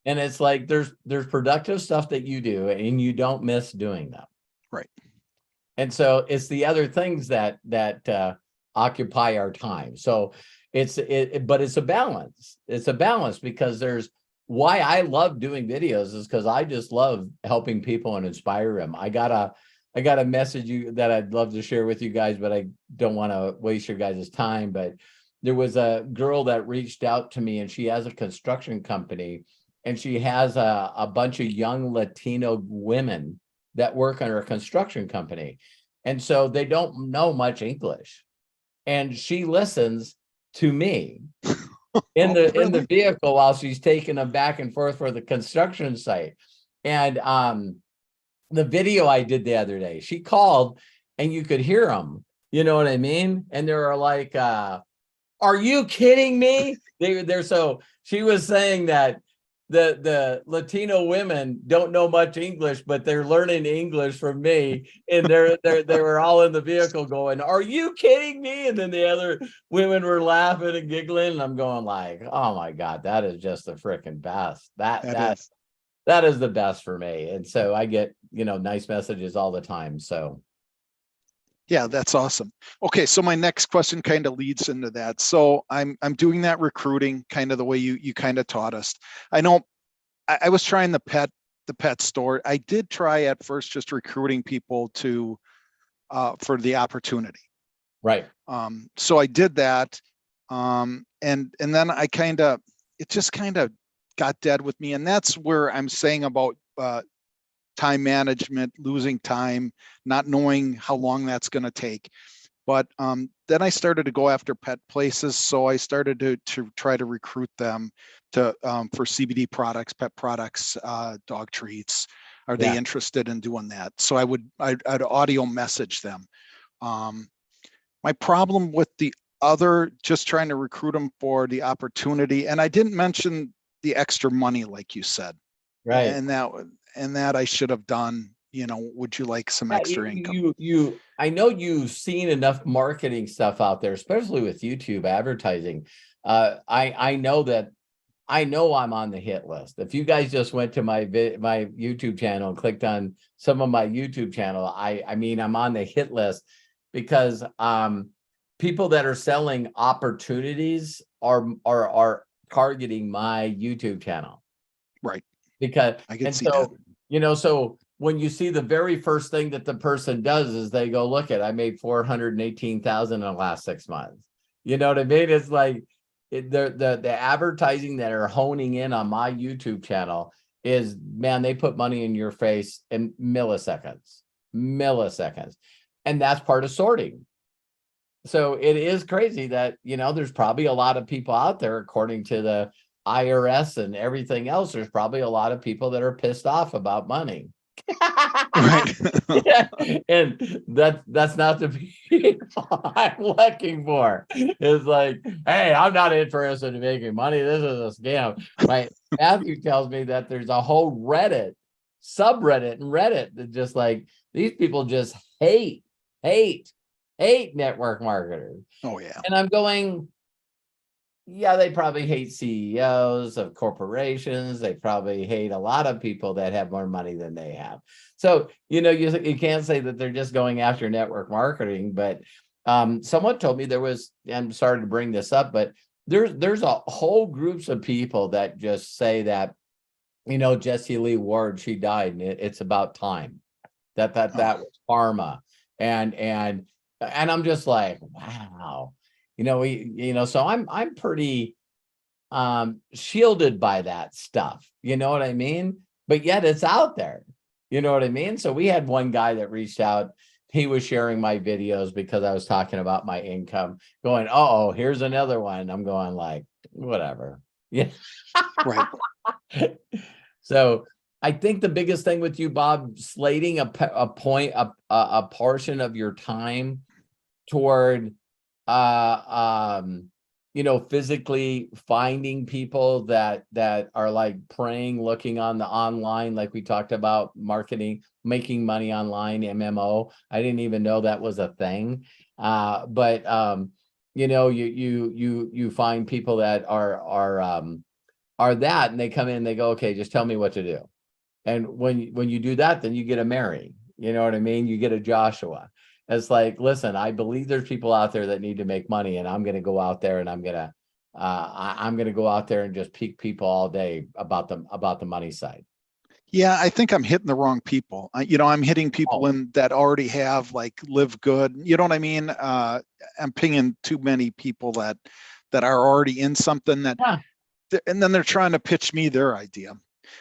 And it's like, there's productive stuff that you do and you don't miss doing them. Right. And so it's the other things that occupy our time. So but it's a balance. It's a balance, because why I love doing videos is because I just love helping people and inspire them. I got a message that I'd love to share with you guys, but I don't want to waste your guys' time. But there was a girl that reached out to me, and she has a construction company, and she has a bunch of young Latino women that work on her construction company. And so they don't know much English. And she listens to me in the vehicle while she's taking them back and forth for the construction site. And the video I did the other day, she called and you could hear them, you know what I mean? And they were like, are you kidding me? So she was saying that the Latino women don't know much English, but they're learning English from me. And they were all in the vehicle going, "Are you kidding me?" And then the other women were laughing and giggling. And I'm going like, "Oh my God, that is just the freaking best. That is the best for me." And so I get, nice messages all the time. So Yeah, that's awesome. Okay, so my next question kind of leads into that. So I'm doing that recruiting kind of the way you kind of taught us. I know I was trying the pet store. I did try at first just recruiting people to for the opportunity. right. So I did that. And then it just kind of got dead with me. And that's where I'm saying about time management, losing time, not knowing how long that's going to take. But then I started to go after pet places. So I started to try to recruit them to for CBD products, pet products, dog treats. Are they interested in doing that? So I'd audio message them. My problem with the other, just trying to recruit them for the opportunity, and I didn't mention the extra money, like you said. Right. And that I should have done. Would you like some extra income? I know you've seen enough marketing stuff out there, especially with YouTube advertising. I know I'm on the hit list. If you guys just went to my YouTube channel and clicked on some of my YouTube channel, I mean, I'm on the hit list because people that are selling opportunities are targeting my YouTube channel. Right. Because I can see that. So when you see the very first thing that the person does is they go, "Look at, I made 418,000 in the last 6 months." You know what I mean? It's like the advertising that are honing in on my YouTube channel is, man, they put money in your face in milliseconds. And that's part of sorting. So it is crazy that, there's probably a lot of people out there, according to the IRS and everything else, there's probably a lot of people that are pissed off about money. Right. Yeah. And that's not the people I'm looking for. It's like, hey, I'm not interested in making money. This is a scam. Right. Matthew tells me that there's a whole subreddit and Reddit that just like, these people just hate network marketers. Oh yeah. And I'm going, yeah, they probably hate CEOs of corporations. They probably hate a lot of people that have more money than they have. So, you can't say that they're just going after network marketing, but someone told me there was, I'm sorry to bring this up, but there's a whole groups of people that just say that, Jessie Lee Ward, she died and it's about time that was karma. And I'm just like, wow. So I'm pretty shielded by that stuff. You know what I mean? But yet it's out there. You know what I mean? So we had one guy that reached out. He was sharing my videos because I was talking about my income, going, "Oh, here's another one." I'm going like, whatever. Yeah. Right. So I think the biggest thing with you, Bob, slating a portion of your time toward physically finding people that are like praying, looking on the online, like we talked about, marketing, making money online, MMO. I didn't even know that was a thing. But you find people that are that, and they come in and they go, "Okay, just tell me what to do." And when you do that, then you get a Mary. You know what I mean? You get a Joshua. It's like, listen, I believe there's people out there that need to make money, and I'm going to go out there and I'm going to go out there and just pique people all day about the money side. Yeah, I think I'm hitting the wrong people. I'm hitting people in that already have like live good. You know what I mean? I'm pinging too many people that are already in something that, and then they're trying to pitch me their idea.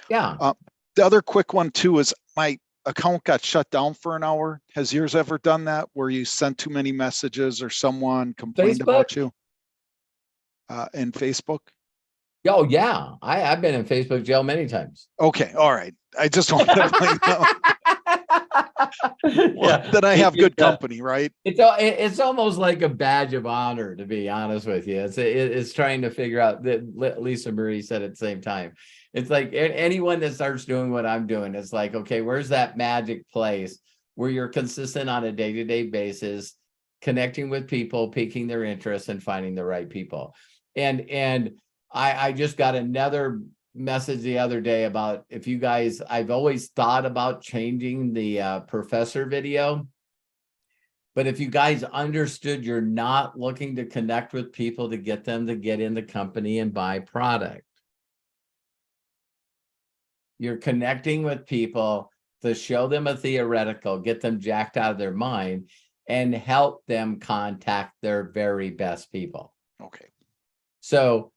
Yeah. The other quick one too is my account got shut down for an hour. Has yours ever done that where you sent too many messages or someone complained about you in Facebook? Oh yeah, I've been in Facebook jail many times. Okay, all right. I just wanted to find out that I have good company, right? It's almost like a badge of honor, to be honest with you. It's trying to figure out that Lisa Marie said at the same time. It's like anyone that starts doing what I'm doing, it's like, okay, where's that magic place where you're consistent on a day-to-day basis, connecting with people, piquing their interest, and finding the right people. And I just got another message the other day about, if you guys, I've always thought about changing the professor video. But if you guys understood, you're not looking to connect with people to get them to get in the company and buy product. You're connecting with people to show them a theoretical, get them jacked out of their mind, and help them contact their very best people. Okay. So,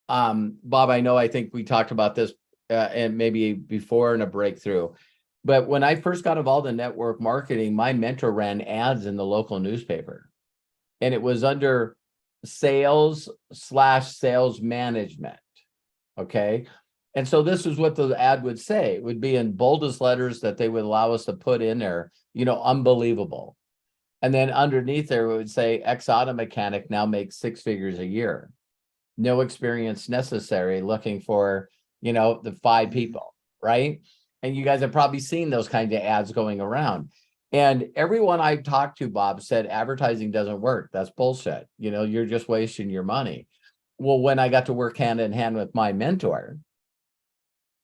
Bob, I think we talked about this and maybe before in a breakthrough. But when I first got involved in network marketing, my mentor ran ads in the local newspaper. And it was under sales/sales management. Okay. And so this is what the ad would say. It would be in boldest letters that they would allow us to put in there, unbelievable. And then underneath there, it would say, ex-auto mechanic now makes 6 figures a year. No experience necessary, looking for, the 5 people, right? And you guys have probably seen those kinds of ads going around. And everyone I've talked to, Bob, said advertising doesn't work. That's bullshit. You're just wasting your money. Well, when I got to work hand in hand with my mentor,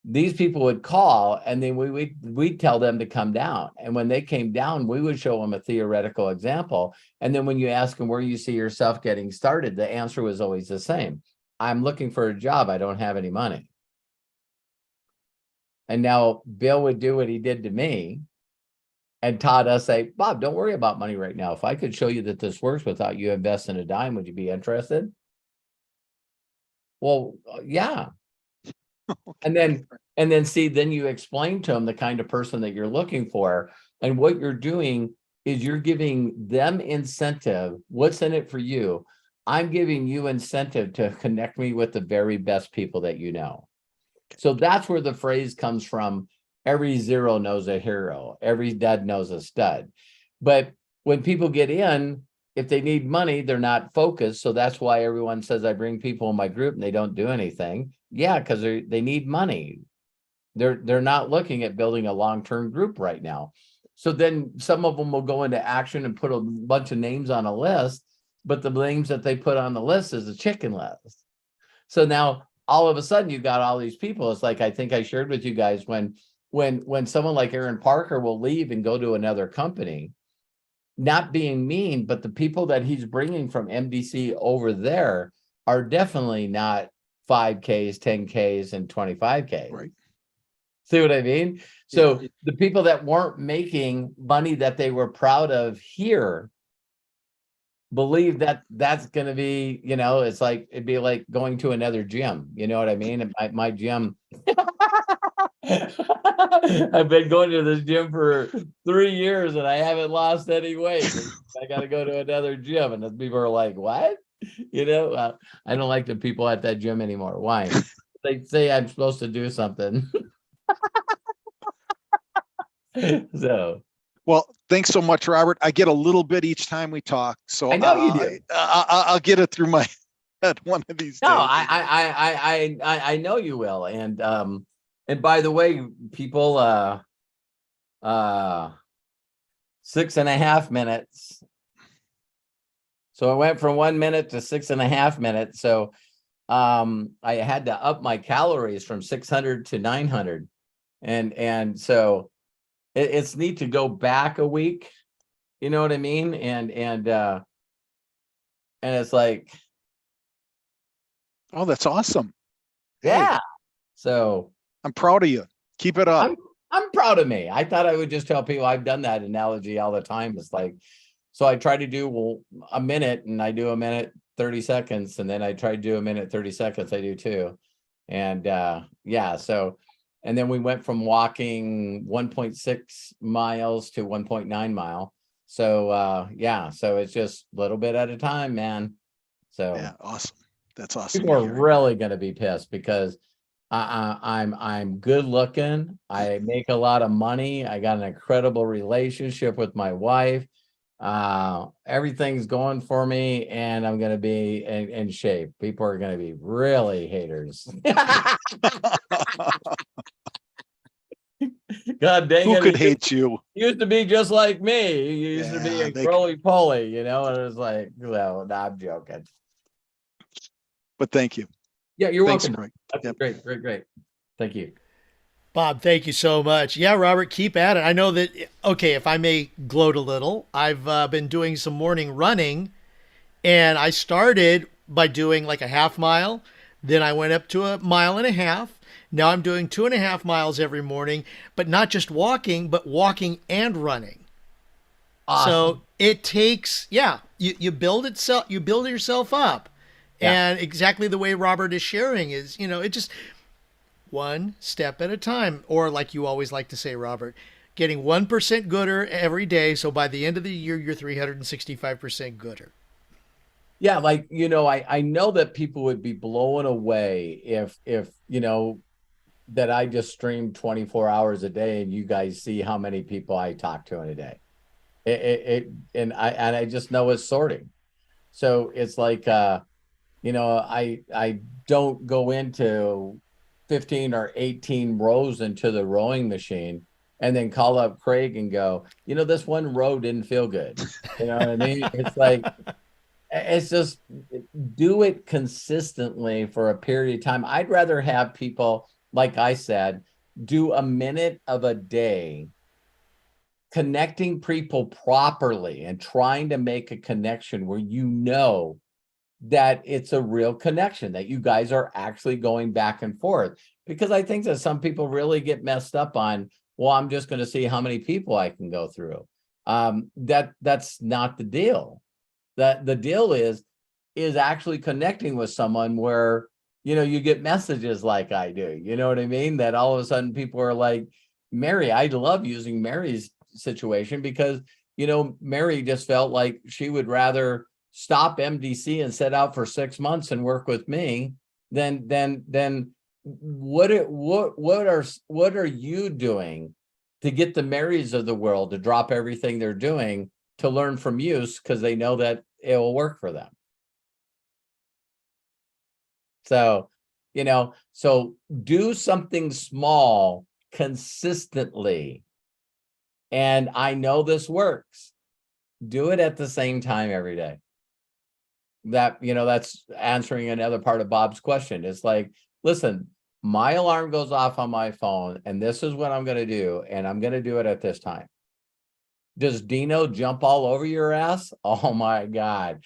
these people would call and then we'd tell them to come down. And when they came down, we would show them a theoretical example. And then when you ask them where you see yourself getting started, the answer was always the same. I'm looking for a job. I don't have any money. And now Bill would do what he did to me and taught us, say, Bob, don't worry about money right now. If I could show you that this works without you investing a dime, would you be interested? Well, yeah. And then see, then you explain to them the kind of person that you're looking for. And what you're doing is you're giving them incentive. What's in it for you? I'm giving you incentive to connect me with the very best people that you know. So that's where the phrase comes from. Every zero knows a hero. Every dud knows a stud. But when people get in, if they need money, they're not focused. So that's why everyone says I bring people in my group and they don't do anything. Yeah, because they need money. They're not looking at building a long-term group right now. So then some of them will go into action and put a bunch of names on a list, but the names that they put on the list is a chicken list. So now all of a sudden you've got all these people. It's like, I think I shared with you guys when someone like Aaron Parker will leave and go to another company, not being mean, but the people that he's bringing from MDC over there are definitely not 5Ks, 10Ks, and 25Ks. Right. See what I mean? So the people that weren't making money that they were proud of here believe that that's going to be, it's like, it'd be like going to another gym. You know what I mean? And my gym, I've been going to this gym for 3 years and I haven't lost any weight. I got to go to another gym. And the people are like, what? I don't like the people at that gym anymore. Why? They say I'm supposed to do something. So, well, thanks so much, Robert. I get a little bit each time we talk, so I know you do. I'll get it through my head one of these days. No, I know you will. And by the way, people, 6.5 minutes. So I went from 1 minute to 6.5 minutes. So I had to up my calories from 600 to 900. And so it's neat to go back a week. You know what I mean? And it's like, oh, that's awesome. Yeah. Hey, so I'm proud of you. Keep it up. I'm proud of me. I thought I would just tell people I've done that analogy all the time. It's like, so I try to do a minute and I do a minute 30 seconds. And then I try to do a minute 30 seconds. I do too. And so, and then we went from walking 1.6 miles to 1.9 mile. So so it's just a little bit at a time, man. So yeah, awesome. That's awesome. People are really going to be pissed because I'm good looking. I make a lot of money. I got an incredible relationship with my wife. Everything's going for me, and I'm going to be in shape. People are going to be really haters. God dang Who it. could hate you? Used to be just like me. You used to be Yeah, a roly-poly, and it was like, well, no, I'm joking. but thank you. Yeah, you're Thanks, welcome. Greg. That's Yep. great. Thank you. Bob, thank you so much. Yeah, Robert, keep at it. I know that, okay, if I may gloat a little, I've been doing some morning running, and I started by doing like a half mile. Then I went up to a mile and a half. Now I'm doing 2.5 miles every morning, but not just walking, but walking and running. Awesome. So it takes, yeah, you build itself, you build yourself up. Yeah. And exactly the way Robert is sharing is, it just one step at a time. Or like you always like to say, Robert, getting 1% gooder every day. So by the end of the year, you're 365% gooder. Yeah, like, I know that people would be blown away if that I just stream 24 hours a day and you guys see how many people I talk to in a day. And I just know it's sorting. So it's like I don't go into 15 or 18 rows into the rowing machine and then call up Craig and go, this one row didn't feel good. You know what I mean? It's like, it's just do it consistently for a period of time. I'd rather have people, like I said, do a minute of a day connecting people properly and trying to make a connection where that it's a real connection, that you guys are actually going back and forth. Because I think that some people really get messed up on, well, I'm just going to see how many people I can go through. That's not the deal. That the deal is actually connecting with someone where, you get messages like I do, you know what I mean? That all of a sudden people are like, Mary, I love using Mary's situation because, Mary just felt like she would rather stop MDC and set out for 6 months and work with me than what are you doing to get the Marys of the world to drop everything they're doing to learn from you because they know that it will work for them. So, so do something small consistently. And I know this works. Do it at the same time every day. That's answering another part of Bob's question. It's like, listen, my alarm goes off on my phone and this is what I'm going to do. And I'm going to do it at this time. Does Dino jump all over your ass? Oh my God.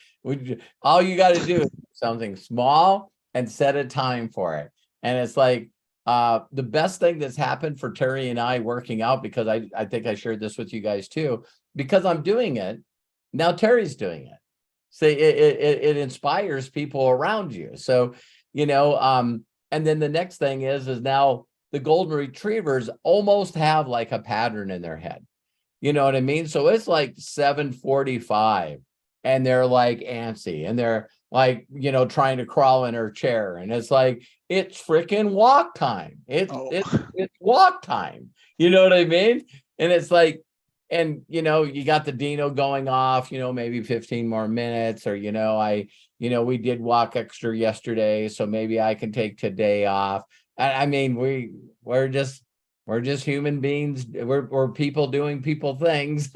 All you got to do is something small and set a time for it. And it's like the best thing that's happened for Terry and I working out, because I think I shared this with you guys too, because I'm doing it. Now Terry's doing it. So it inspires people around you. So, and then the next thing is now the golden retrievers almost have like a pattern in their head. You know what I mean? So it's like 7:45 and they're like antsy and they're like, trying to crawl in her chair. And it's like, it's freaking walk time. It's walk time. You know what I mean? And it's like, and, you got the Dino going off, maybe 15 more minutes or, we did walk extra yesterday. So maybe I can take today off. I mean, we're just human beings. We're people doing people things.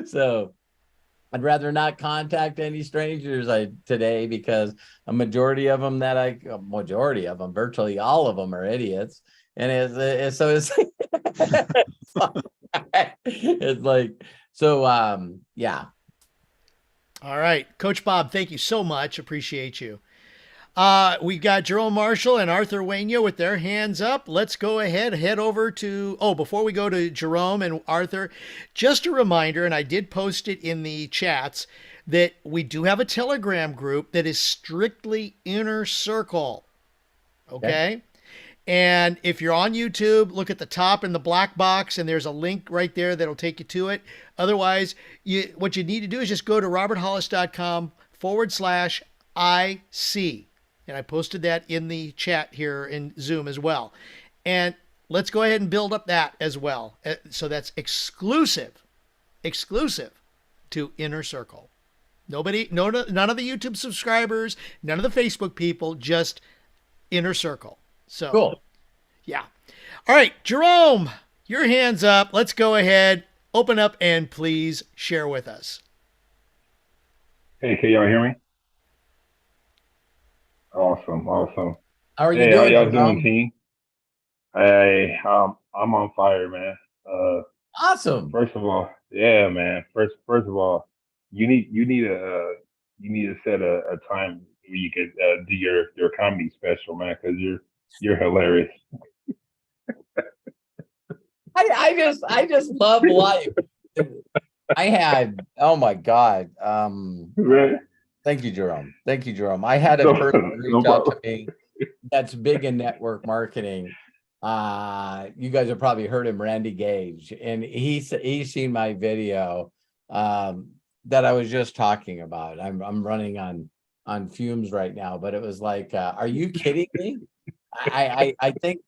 So I'd rather not contact any strangers today because virtually all of them are idiots. And it's like, so, yeah. All right. Coach Bob, thank you so much. Appreciate you. We've got Jerome Marshall and Arthur Wainio with their hands up. Let's go ahead, head over to, before we go to Jerome and Arthur, just a reminder, and I did post it in the chats, that we do have a Telegram group that is strictly Inner Circle. Okay? And if you're on YouTube, look at the top in the black box, and there's a link right there that'll take you to it. Otherwise, what you need to do is just go to roberthollis.com/IC. And I posted that in the chat here in Zoom as well. And let's go ahead and build up that as well. So that's exclusive exclusive to Inner Circle. Nobody, no, none of the YouTube subscribers, none of the Facebook people, just Inner Circle. So, Cool. yeah. All right, Jerome, your hand's up. Let's go ahead, open up, and please share with us. Hey, can y'all hear me? Awesome, awesome. How are you Hey, how doing, y'all doing, Jerome? team? Hey, I'm on fire, man. Awesome. First of all, yeah, man. First of all, you need to set a time where you could do your comedy special, man, because you're hilarious. I just love life. I had, oh my God. Right? Thank you, Jerome. Thank you, Jerome. I had a No, person no reach out to problem. me that's big in network marketing. You guys have probably heard him, Randy Gage, and he's seen my video that I was just talking about. I'm running on fumes right now, but it was like, are you kidding me? I think,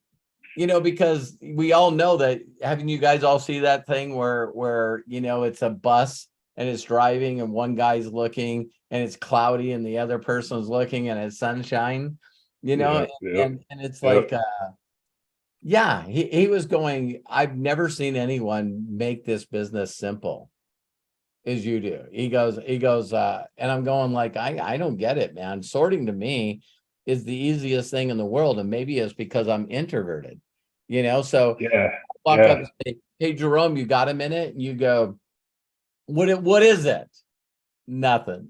you know, because we all know that. Haven't you guys all see that thing where you know, it's a bus and it's driving and one guy's looking and it's cloudy and the other person's looking and it's sunshine, you know, Yeah, yeah, and it's yeah. like yeah, he was going, I've never seen anyone make this business simple as you do. He goes, and I'm going like, I don't get it, man. Sorting to me is the easiest thing in the world. And maybe it's because I'm introverted, you know? So Yeah, walk up yeah, and say, hey, Jerome, you got a minute? And you go, what is it? Nothing.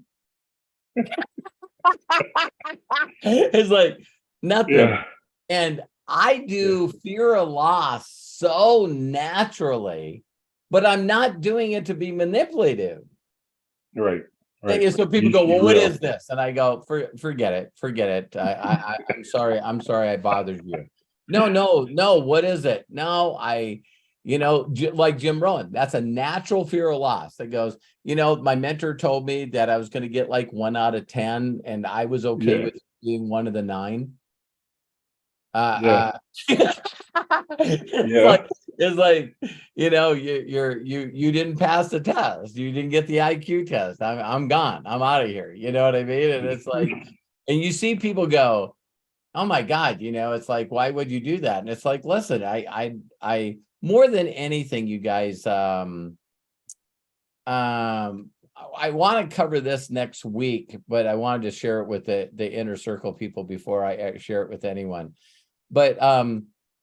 It's like nothing. yeah, And I yeah. do fear of loss so naturally, but I'm not doing it to be manipulative. Right, right. And so people go, well, You what real. is this? And I go, forget it. I'm sorry. I'm sorry I bothered you. No. What is it? No, you know, like Jim Rohn, that's a natural fear of loss that goes, you know, my mentor told me that I was going to get like 1 out of 10 and I was okay Yeah, with being one of the 9. yeah, It's yeah. like, you know, you didn't pass the test, you didn't get the IQ test. I'm gone, I'm out of here, you know what I mean? And it's like, and you see people go, oh my God, you know, it's like, why would you do that? And it's like, listen, I more than anything, you guys, I want to cover this next week, but I wanted to share it with the Inner Circle people before I share it with anyone. But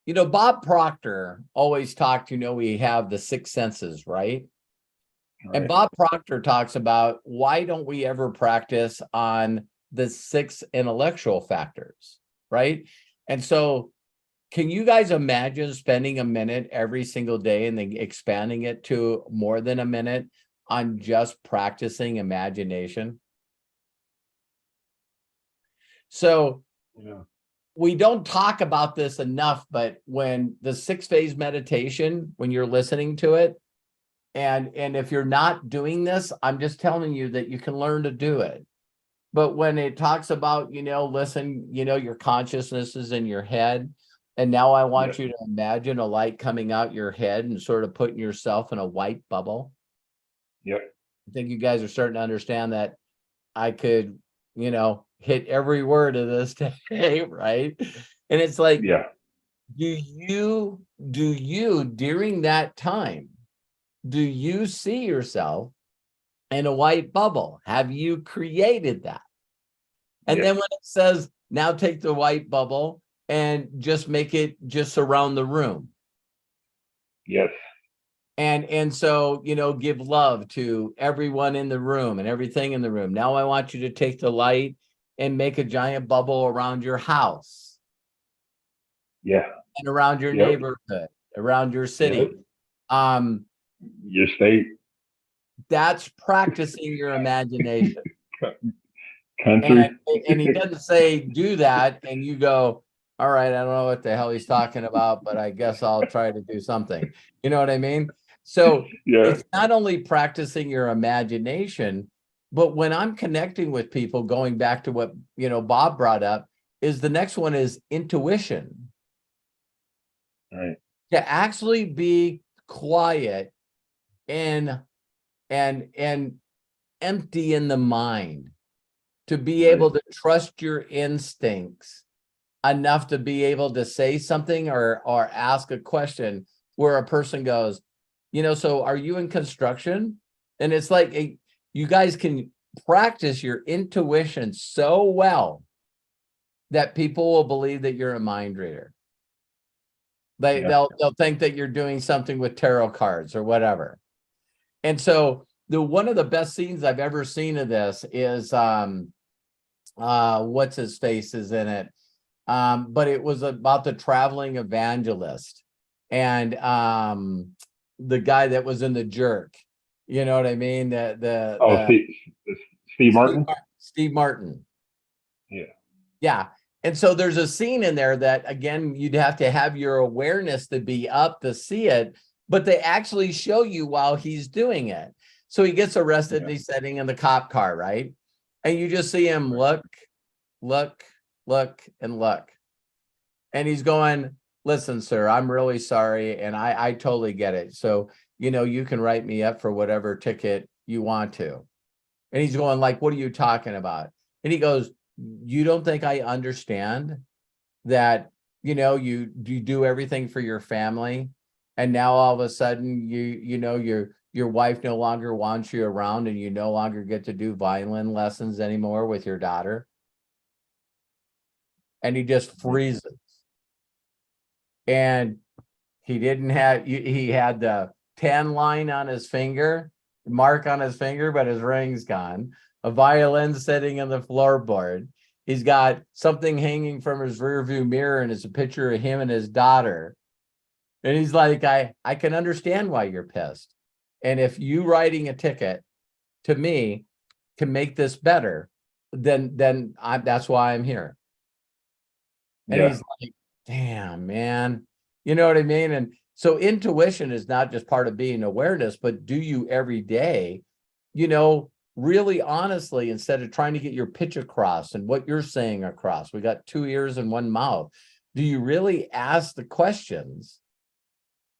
you know, Bob Proctor always talked, you know, we have the 6 senses, right? And Right. Bob Proctor talks about, why don't we ever practice on the 6 intellectual factors, right? And so can you guys imagine spending a minute every single day and then expanding it to more than a minute on just practicing imagination? So Yeah, we don't talk about this enough, but when the 6-phase meditation, when you're listening to it, and if you're not doing this, I'm just telling you that you can learn to do it. But when it talks about, you know, listen, you know, your consciousness is in your head, and now I yeah, want you to imagine a light coming out your head and sort of putting yourself in a white bubble. yeah, I think you guys are starting to understand that I could, you know, hit every word of this today, right? And it's like, yeah. do you during that time, do you see yourself in a white bubble? Have you created that? And Yes, then when it says, now take the white bubble and just make it just surround the room. yes, And so, you know, give love to everyone in the room and everything in the room. Now I want you to take the light and make a giant bubble around your house yeah, and around your yep, neighborhood, around your yep. city. Um, Your state, that's practicing your imagination. And country. and he doesn't say do that and you go, all right, I don't know what the hell he's talking about, but I guess I'll try to do something. You know what I mean? So Yeah, it's not only practicing your imagination, but when I'm connecting with people, going back to what, you know, Bob brought up, is the next one is intuition. right. To actually be quiet and and empty in the mind, to be Right. able to trust your instincts enough to be able to say something or ask a question where a person goes, so are you in construction? And it's like you guys can practice your intuition so well that people will believe that you're a mind reader. They'll think that you're doing something with tarot cards or whatever. And so one of the best scenes I've ever seen of this is what's his face is in it. But it was about the traveling evangelist and the guy that was in The Jerk. You know what I mean? Steve Martin. Steve Martin. Yeah. Yeah. And so there's a scene in there that, again, you'd have to have your awareness to be up to see it, but they actually show you while he's doing it. So he gets arrested and he's sitting in the cop car, right? And you just see him look, and look. And he's going, listen, sir, I'm really sorry. And I totally get it. So, you can write me up for whatever ticket you want to. And he's going like, what are you talking about? And he goes, you don't think I understand that, you do everything for your family. And now all of a sudden your wife no longer wants you around and you no longer get to do violin lessons anymore with your daughter. And he just freezes. And he had the 10 line on his finger, mark on his finger, but his ring's gone. A violin sitting in the floorboard. He's got something hanging from his rearview mirror, and it's a picture of him and his daughter. And he's like, I can understand why you're pissed. And if you writing a ticket to me can make this better, then that's why I'm here. And he's like, damn, man. You know what I mean? And so intuition is not just part of being awareness, but do you every day, really honestly, instead of trying to get your pitch across and what you're saying across, we got 2 ears and 1 mouth. Do you really ask the questions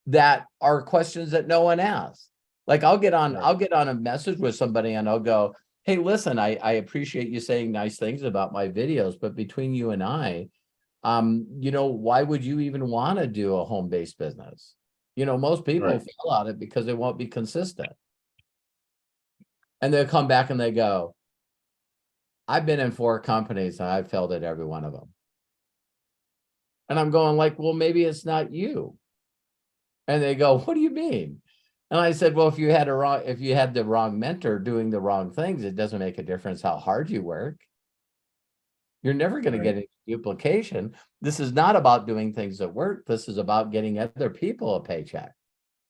that are questions that no one asks? Like I'll get on a message with somebody and I'll go, hey, listen, I appreciate you saying nice things about my videos, but between you and I, why would you even want to do a home-based business? Most people fail at it because they won't be consistent. And they'll come back and they go, I've been in 4 companies and I've failed at every one of them. And I'm going like, well, maybe it's not you. And they go, what do you mean? And I said, well, if you had the wrong mentor doing the wrong things, it doesn't make a difference how hard you work. You're never going to get any duplication. This is not about doing things that work. This is about getting other people a paycheck.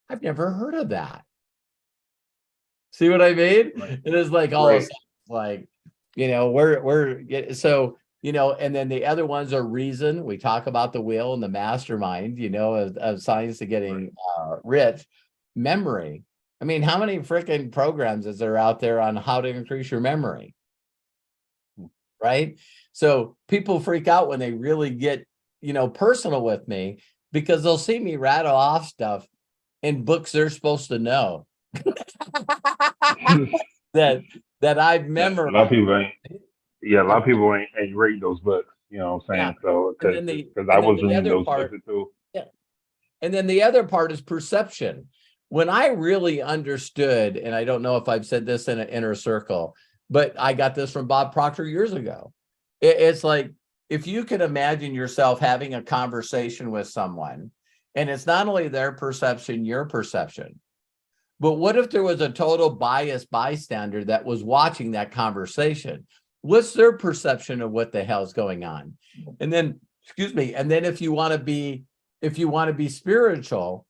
I've never heard of that. See what I mean? It is like all of a sudden, like, we're so, and then the other ones are reason. We talk about the wheel and the mastermind, of science to getting rich. Memory. I mean, how many freaking programs is there out there on how to increase your memory? Right? So people freak out when they really get, personal with me because they'll see me rattle off stuff in books they're supposed to know. that I've memorized. A lot of people ain't read those books, you know what I'm saying? Yeah. So because I was reading those books too. Yeah. And then the other part is perception. When I really understood, and I don't know if I've said this in an inner circle, but I got this from Bob Proctor years ago. It's like, if you can imagine yourself having a conversation with someone, and it's not only their perception, your perception, but what if there was a total biased bystander that was watching that conversation? What's their perception of what the hell's going on? And then, and then if you want to be spiritual,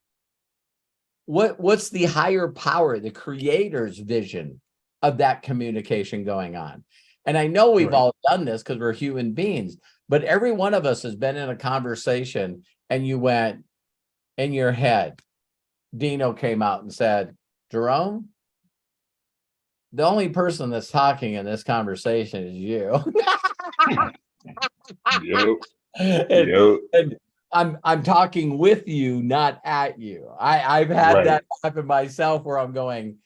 what's the higher power, the creator's vision of that communication going on? And I know we've all done this because we're human beings, but every one of us has been in a conversation and you went in your head, Dino came out and said, Jerome, the only person that's talking in this conversation is you. And I'm talking with you, not at you. I've had that happen myself where I'm going,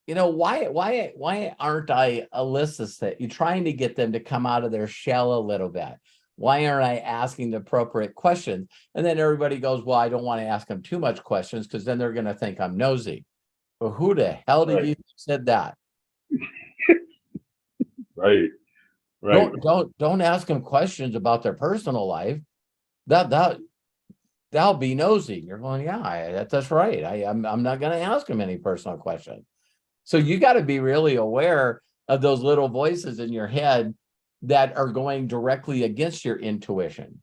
why aren't I Alyssa? You're trying to get them to come out of their shell a little bit. Why aren't I asking the appropriate questions? And then everybody goes, well, I don't want to ask them too much questions because then they're going to think I'm nosy. Well, who the hell did you said that? Right. Right. Don't ask them questions about their personal life. That'll be nosy. You're going, yeah, that's right. I'm not going to ask them any personal questions. So you got to be really aware of those little voices in your head that are going directly against your intuition,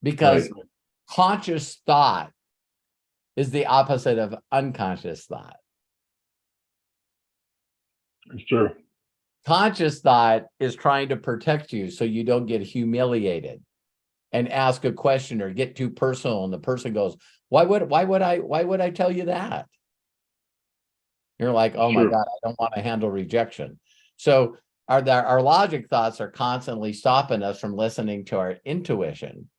because conscious thought is the opposite of unconscious thought. It's true. Conscious thought is trying to protect you so you don't get humiliated and ask a question or get too personal, and the person goes, why would I tell you that? You're like, oh my God, I don't want to handle rejection. So our logic thoughts are constantly stopping us from listening to our intuition.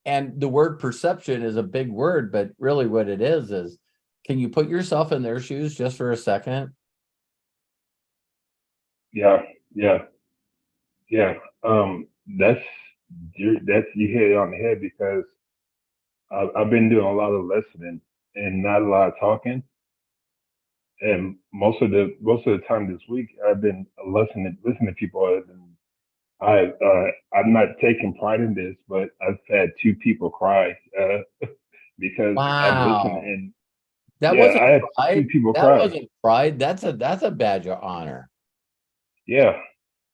And the word perception is a big word, but really what it is, can you put yourself in their shoes just for a second? Yeah. That's you hit it on the head, because I've been doing a lot of listening and not a lot of talking. And most of the time this week, I've been listening to people. I'm not taking pride in this, but I've had 2 people cry because I'm listening. And That yeah, wasn't I had pride. 2 people That cry. wasn't pride. That's a badge of honor. Yeah.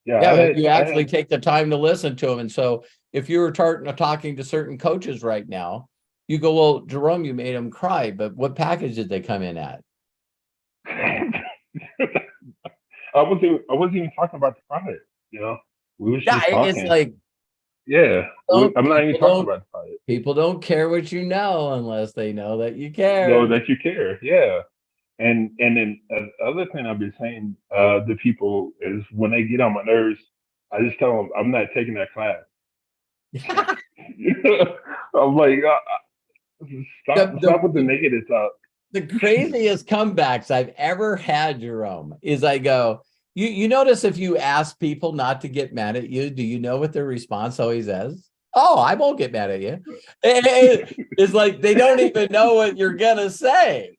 Yeah, you actually take the time to listen to them. And so if you were talking to certain coaches right now, you go, well, Jerome, you made them cry, but what package did they come in at? I wasn't even talking about the product, We was just talking. It's like, I'm not even talking about the product. People don't care what you know unless they know that you care. Know that you care, yeah. And then the other thing I've been saying to people is, when they get on my nerves, I just tell them I'm not taking that class. I'm like, stop with the negative talk. The craziest comebacks I've ever had, Jerome, is I go, you notice if you ask people not to get mad at you, do you know what their response always is? Oh, I won't get mad at you. It's like they don't even know what you're gonna say.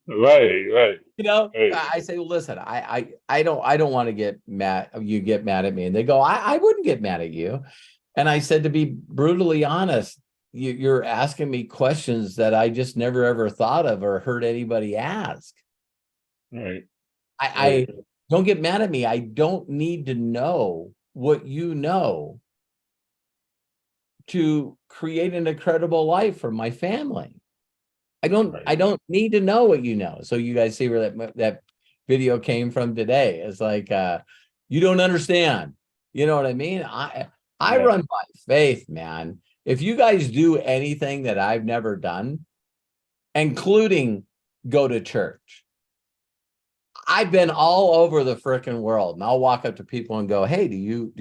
Right. I say, well, listen, I don't want to get mad. You get mad at me, and they go, I wouldn't get mad at you. And I said, to be brutally honest, you're asking me questions that I just never ever thought of or heard anybody ask. Right. I don't get mad at me. I don't need to know what you know to create an incredible life for my family. I don't need to know what you know. So you guys see where that video came from today. It's like, you don't understand. You know what I mean? I run by faith, man. If you guys do anything that I've never done, including go to church, I've been all over the frickin' world, and I'll walk up to people and go, hey, do you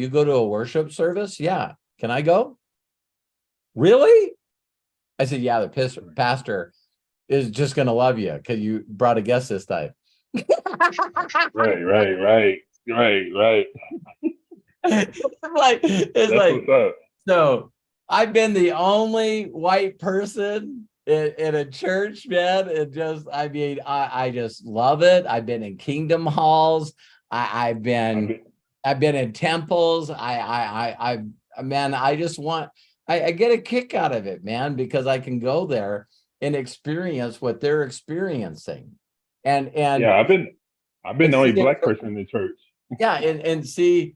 go to a worship service? Yeah. Can I go? Really? I said, yeah, the pastor is just going to love you because you brought a guest this time. Right. It's like, what's up. So I've been the only white person in a church, man. I just love it. I've been in kingdom halls. I've been in temples. I get a kick out of it, man, because I can go there and experience what they're experiencing. And yeah, I've been the only black person in the church. Yeah, and see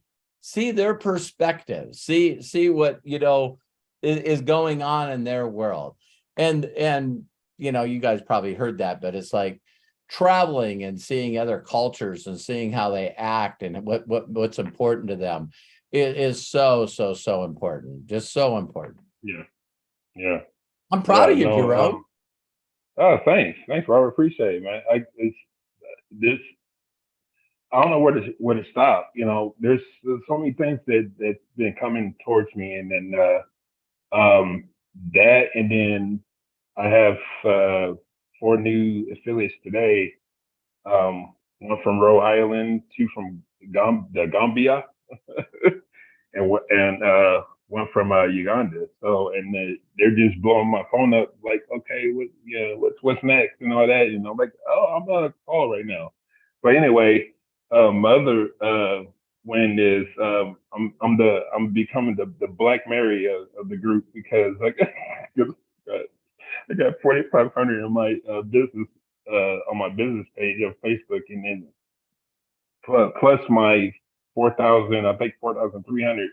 their perspective, see what is going on in their world. And you guys probably heard that, but it's like traveling and seeing other cultures and seeing how they act and what's important to them. It is so important, just so important. Yeah. I'm proud of you, Jerome. Thanks, Robert. Appreciate it, man. I don't know where to stop. There's so many things that's been coming towards me, and then that, and then I have 4 new affiliates today. One from Rhode Island, 2 from the Gambia, and one from Uganda. So, and they're just blowing my phone up, like, okay, what's next and all that. Like, oh, I'm on a call right now. But anyway, my other win is I'm becoming the Black Mary of the group, because like I got 4,500 in my business on my business page of Facebook, and then plus my 4,000, I think 4,300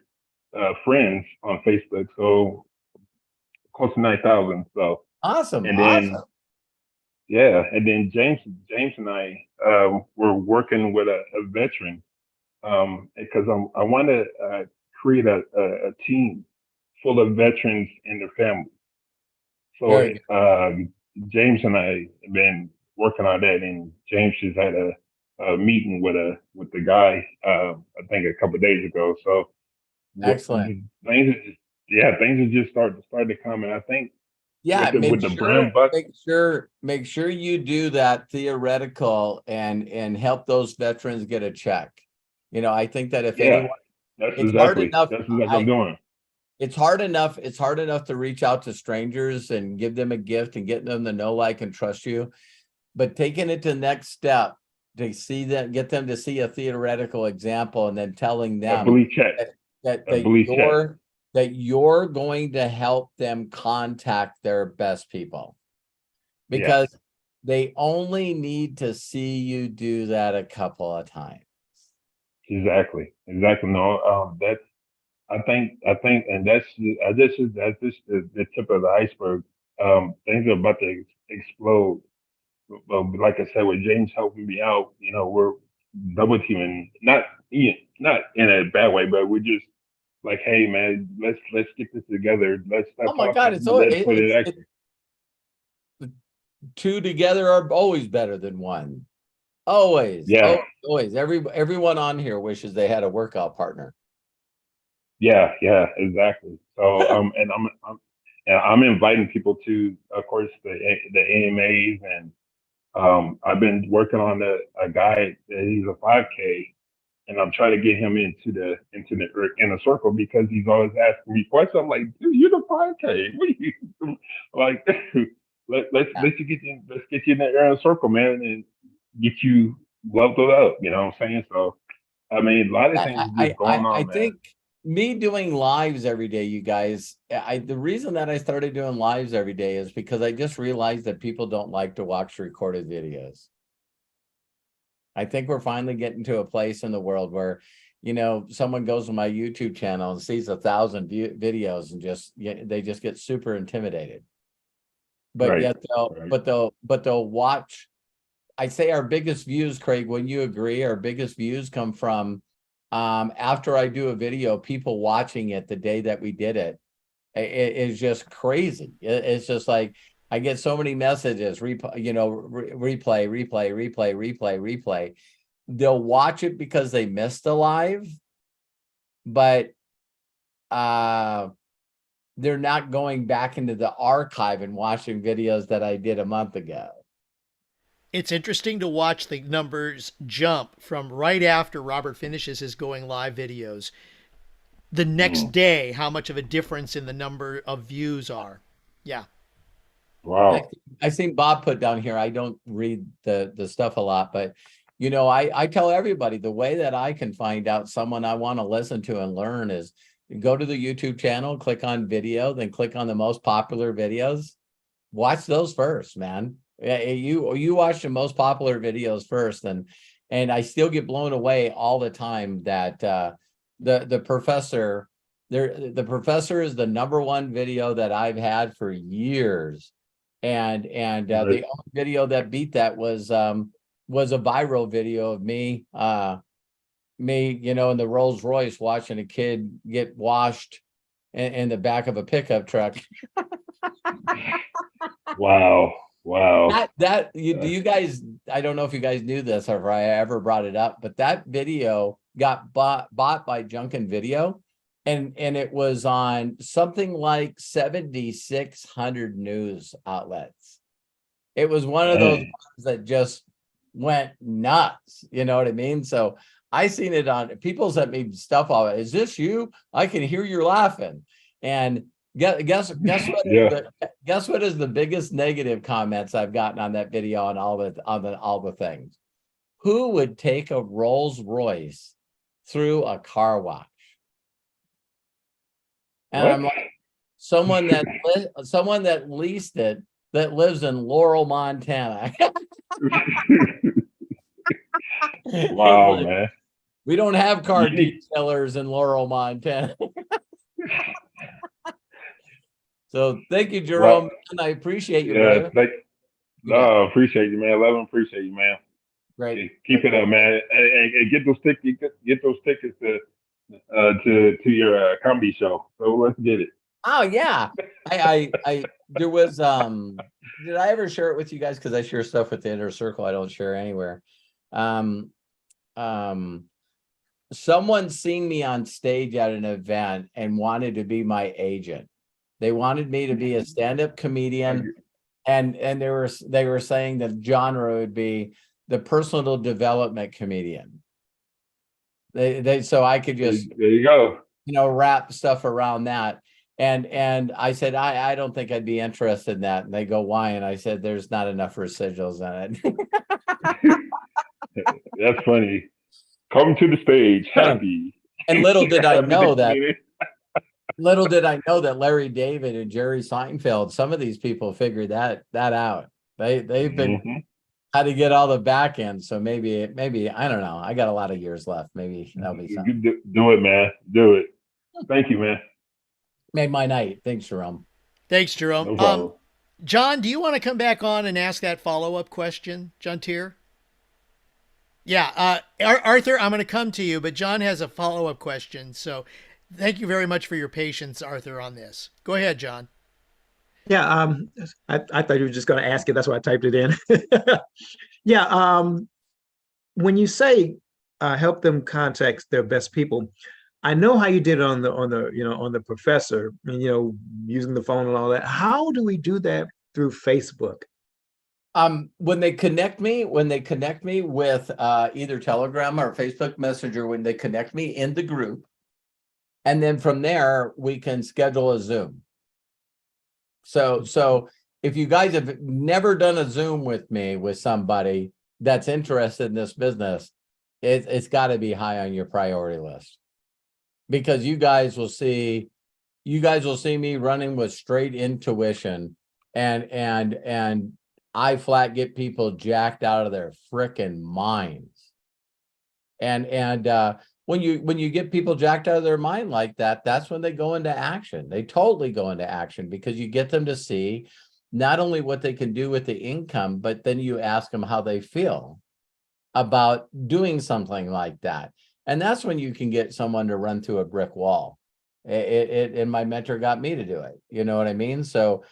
friends on Facebook, so close to 9,000. So, Awesome. and Awesome. then and then James and I were working with a veteran, because I want to create a team full of veterans and their families. So James and I have been working on that, and James just had a meeting with the guy I think a couple of days ago. So Excellent. things are just starting to come, and I think Yeah, with the brand buck. make sure you do that theoretical and help those veterans get a check. I think that if anyone, that's it's hard exactly enough. that's exactly what I'm doing. It's hard enough to reach out to strangers and give them a gift and get them to know, like, and trust you. But taking it to the next step, to see that, get them to see a theoretical example, and then telling them that you're going to help them contact their best people, because they only need to see you do that a couple of times. Exactly. No, I think, and that's just the tip of the iceberg. Things are about to explode. Like I said, with James helping me out, we're double teaming, not in a bad way, but we're just like, hey man, let's get this together. Let's stop. Oh my God, two together are always better than one. Always. Yeah. Always. Everyone on here wishes they had a workout partner. Yeah, exactly. So and I'm inviting people to, of course, the AMAs, and I've been working on a guy that he's a 5K, and I'm trying to get him into the inner circle, because he's always asking me questions. I'm like, dude, you're the 5K. What are you like? Let's get you in the inner circle, man, and get you leveled up. You know what I'm saying? So, I mean, a lot of things are just going on, I man. think me doing lives every day, you guys, the reason that I started doing lives every day is because I just realized that people don't like to watch recorded videos. I think we're finally getting to a place in the world where, someone goes to my YouTube channel and sees 1,000 videos and they just get super intimidated. But yet they'll watch. I say our biggest views, Craig, when you agree, our biggest views come from after I do a video, people watching it the day that we did it. It is just crazy. It's just like, I get so many messages, replay. They'll watch it because they missed the live, but they're not going back into the archive and watching videos that I did a month ago. It's interesting to watch the numbers jump from right after Robert finishes his going live videos. The next day, how much of a difference in the number of views are. Yeah. Wow. I seen Bob put down here, I don't read the stuff a lot, but I tell everybody the way that I can find out someone I want to listen to and learn is go to the YouTube channel, click on video, then click on the most popular videos. Watch those first, man. You watch the most popular videos first, and I still get blown away all the time that the professor is the #1 video that I've had for years, and the only video that beat that was a viral video of me in the Rolls Royce watching a kid get washed in the back of a pickup truck. Wow. Do you guys, I don't know if you guys knew this or if I ever brought it up, but that video got bought by Junkin Video, and it was on something like 7,600 news outlets. It was one of those Dang. ones that just went nuts. You know what I mean? So I seen it on people sent me stuff of it. Is this you? I can hear you laughing. And guess what is Yeah. guess what is the biggest negative comments I've gotten on that video on all the things? Who would take a Rolls Royce through a car wash? And What? I'm like, someone that leased it that lives in Laurel, Montana. Wow, Like, man. we don't have car You need- detailers in Laurel, Montana. So thank you, Well, Jerome. And I appreciate you, yeah, brother. You bet. no, appreciate you, man. Love and appreciate you, man. Great. Keep it up, man, and get those tickets. Get those tickets to your comedy show. So let's get it. Oh yeah. I there was did I ever share it with you guys? Because I share stuff with the inner circle. I don't share anywhere. Um Someone seen me on stage at an event and wanted to be my agent. They wanted me to be a stand-up comedian, and they were saying the genre would be the personal development comedian. They so I could just There you go. wrap stuff around that. And I said, I don't think I'd be interested in that. And they go, why? And I said, there's not enough residuals in it. That's funny. Come to the stage, happy. And little did I Happy know to that meet you. Little did I know that Larry David and Jerry Seinfeld, some of these people figured that out. They've been Mhm. how to get all the back end. So maybe I don't know. I got a lot of years left. Maybe that'll be something. Do it, man. Do it. Thank you, man. Made my night. Thanks, Jerome. Thanks, Jerome. No problem. John, do you want to come back on and ask that follow-up question, John Tier? Yeah, Arthur, I'm going to come to you, but John has a follow-up question. So thank you very much for your patience, Arthur, on this. Go ahead, John. Yeah, I thought you were just going to ask it. That's why I typed it in. Yeah, when you say help them contact their best people, I know how you did it on the professor, and using the phone and all that. How do we do that through Facebook? When they connect me with either Telegram or Facebook Messenger, when they connect me in the group, and then from there we can schedule a Zoom. So if you guys have never done a Zoom with me with somebody that's interested in this business, it's got to be high on your priority list, because you guys will see me running with straight intuition, and I flat get people jacked out of their frickin' minds. And when you get people jacked out of their mind like that, that's when they go into action. They totally go into action, because you get them to see not only what they can do with the income, but then you ask them how they feel about doing something like that. And that's when you can get someone to run through a brick wall. And my mentor got me to do it. You know what I mean? So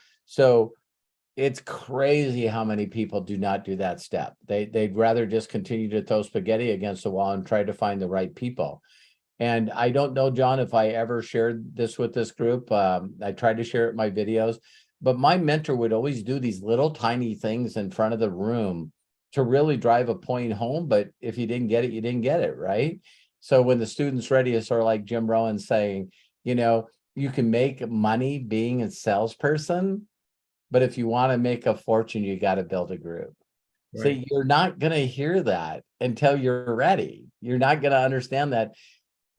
it's crazy how many people do not do that step. They'd rather just continue to throw spaghetti against the wall and try to find the right people. And I don't know, John, if I ever shared this with this group. I tried to share it in my videos, but my mentor would always do these little tiny things in front of the room to really drive a point home. But if you didn't get it, you didn't get it, right? So when the student's ready, it's sort of like Jim Rohn saying, you can make money being a salesperson, but if you want to make a fortune, you got to build a group. Right. See, you're not going to hear that until you're ready. You're not going to understand that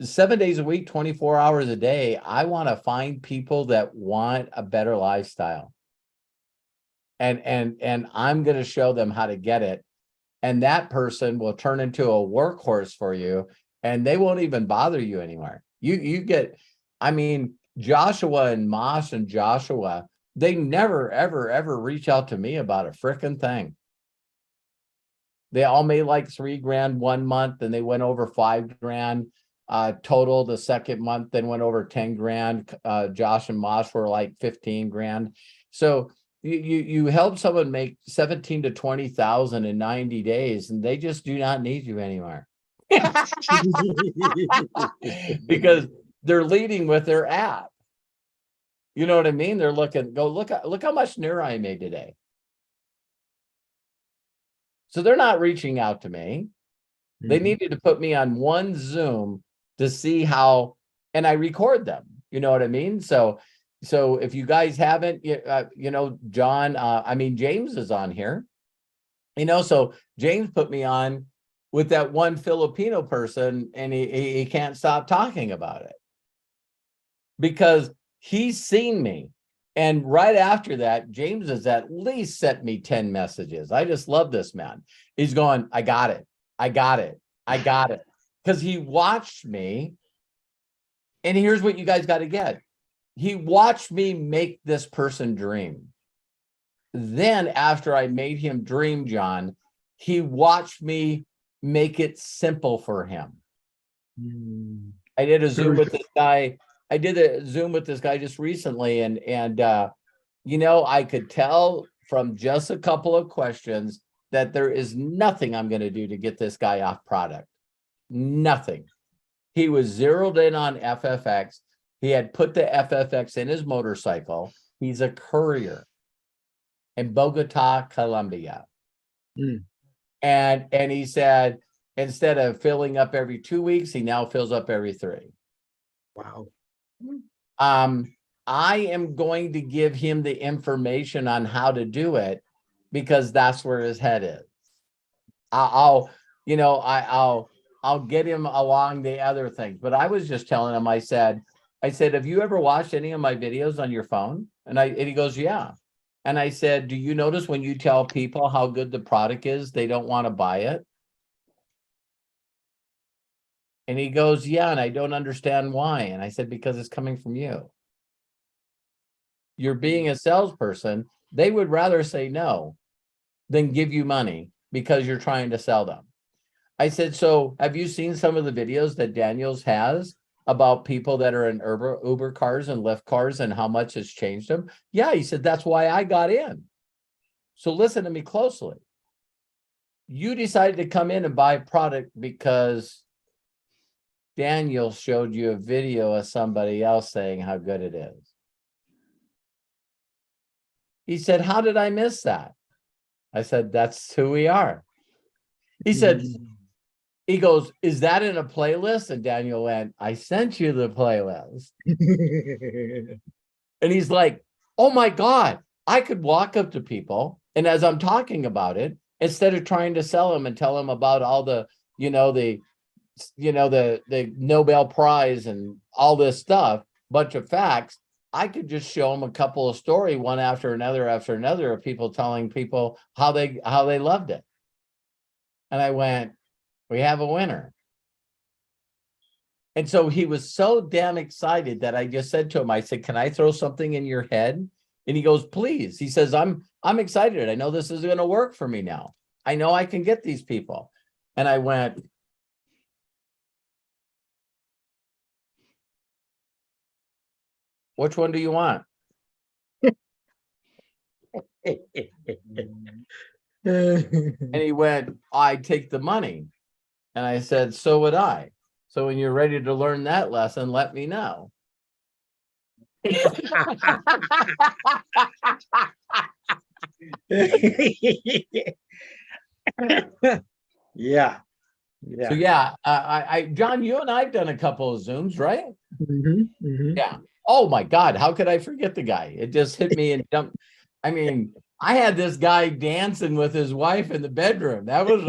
7 days a week, 24 hours a day, I want to find people that want a better lifestyle. And I'm going to show them how to get it. And that person will turn into a workhorse for you, and they won't even bother you anymore. You get, Joshua and Moss and Joshua, they never, ever reach out to me about a frickin' thing. They all made like $3,000 1 month, and they went over $5,000 total the second month, then went over $10,000. Josh and Moss were like $15,000. So you help someone make 17 to 20,000 in 90 days, and they just do not need you anymore. Because they're leading with their app. You know what I mean? They're looking, look how much near I made today. So they're not reaching out to me. They Mhm. needed to put me on one Zoom to see how, and I record them. You know what I mean? So if you guys haven't, John, James is on here, so James put me on with that one Filipino person, and he can't stop talking about it because he's seen me. And right after that, James has at least sent me 10 messages. I just love this man. He's going, I got it. I got it. I got it. Because he watched me. And here's what you guys got to get. He watched me make this person dream. Then after I made him dream, John, he watched me make it simple for him. I did a Zoom with this guy. I did a Zoom with this guy just recently, and I could tell from just a couple of questions that there is nothing I'm going to do to get this guy off product. Nothing. He was zeroed in on FFX. He had put the FFX in his motorcycle. He's a courier in Bogota, Colombia. And he said, instead of filling up every 2 weeks, he now fills up every 3. Wow. I am going to give him the information on how to do it because that's where his head is. I'll get him along the other things. But I was just telling him, I said, have you ever watched any of my videos on your phone? And he goes, yeah. And I said, do you notice when you tell people how good the product is, they don't want to buy it? And he goes, yeah, and I don't understand why. And I said, because it's coming from you. You're being a salesperson. They would rather say no than give you money because you're trying to sell them. I said, so have you seen some of the videos that Daniels has about people that are in Uber cars and Lyft cars and how much has changed them? Yeah, he said, that's why I got in. So listen to me closely. You decided to come in and buy a product because Daniel showed you a video of somebody else saying how good it is. He said, how did I miss that? I said, that's who we are. He said, he goes, is that in a playlist? And Daniel went, I sent you the playlist. And he's like, oh my God, I could walk up to people. And as I'm talking about it, instead of trying to sell them and tell them about all the Nobel Prize and all this stuff, bunch of facts, I could just show them a couple of stories, one after another of people telling people how they loved it. And I went, we have a winner. And so he was so damn excited that I just said to him, I said, can I throw something in your head? And he goes, please. He says, I'm excited. I know this is going to work for me now. I know I can get these people. And I went, which one do you want? And he went, I take the money. And I said, so would I. So when you're ready to learn that lesson, let me know. Yeah. So yeah, John, you and I've done a couple of Zooms, right? Yeah. Oh my God, how could I forget the guy? It just hit me and jumped. I mean, I had this guy dancing with his wife in the bedroom. That was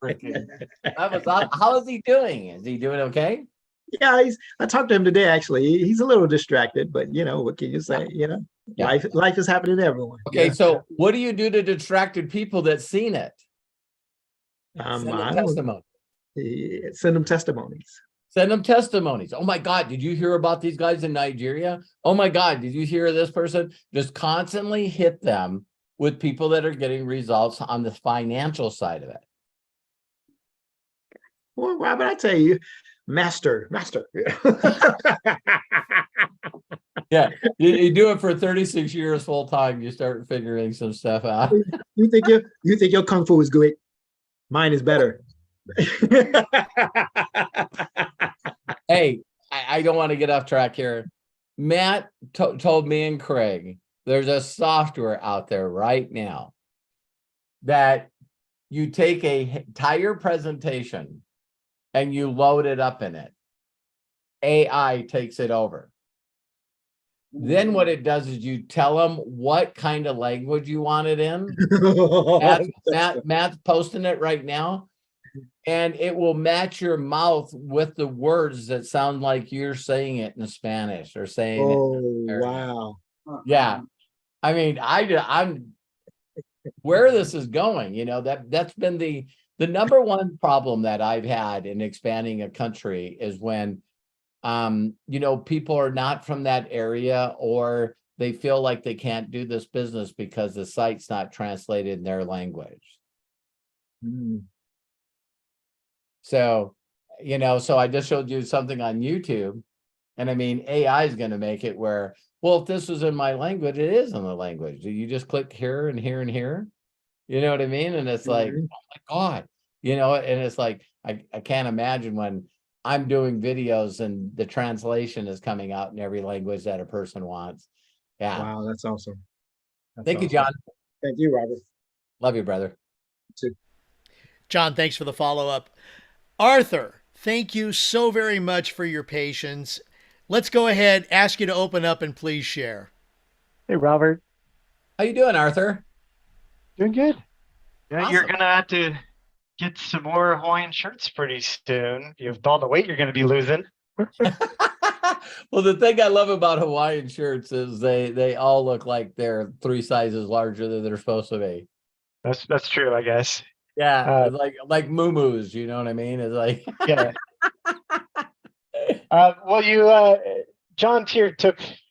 freaking. How is he doing? Is he doing okay? Yeah, I talked to him today. Actually, he's a little distracted, but what can you say? Yeah. Life is happening to everyone. Okay, so what do you do to distracted people that's seen it? Send them testimony. Send them testimonies. Send them testimonies. Oh my God, did you hear about these guys in Nigeria? Oh my God, did you hear this person? Just constantly hit them with people that are getting results on the financial side of it. Well, Robert, I tell you, master. Yeah, you do it for 36 years full time. You start figuring some stuff out. You think your kung fu is good? Mine is better. Hey, I don't want to get off track here. Matt told me and Craig, there's a software out there right now that you take a entire presentation and you load it up in it. AI takes it over. Then what it does is you tell them what kind of language you want it in. Matt's posting it right now. And it will match your mouth with the words that sound like you're saying it in Spanish or saying it. Wow. Yeah. I mean, I'm where this is going, that's been the number one problem that I've had in expanding a country is when people are not from that area, or they feel like they can't do this business because the site's not translated in their language. Mm. So, so I just showed you something on YouTube, and I mean, AI is going to make it where, well, if this was in my language, it is in the language. You just click here and here and here. You know what I mean? And it's like, oh my God, and it's like, I can't imagine when I'm doing videos and the translation is coming out in every language that a person wants. Yeah. Wow, that's awesome. Thank you, John. Thank you, Robert. Love you, brother. John, thanks for the follow-up. Arthur, thank you so very much for your patience. Let's go ahead, ask you to open up and please share. Hey, Robert. How you doing, Arthur? Doing good. Yeah, Awesome. You're going to have to get some more Hawaiian shirts pretty soon. With all the weight you're going to be losing. Well, the thing I love about Hawaiian shirts is they all look like they're 3 sizes larger than they're supposed to be. That's true, I guess. Yeah, like muumuus, you know what I mean? It's like yeah. John Tier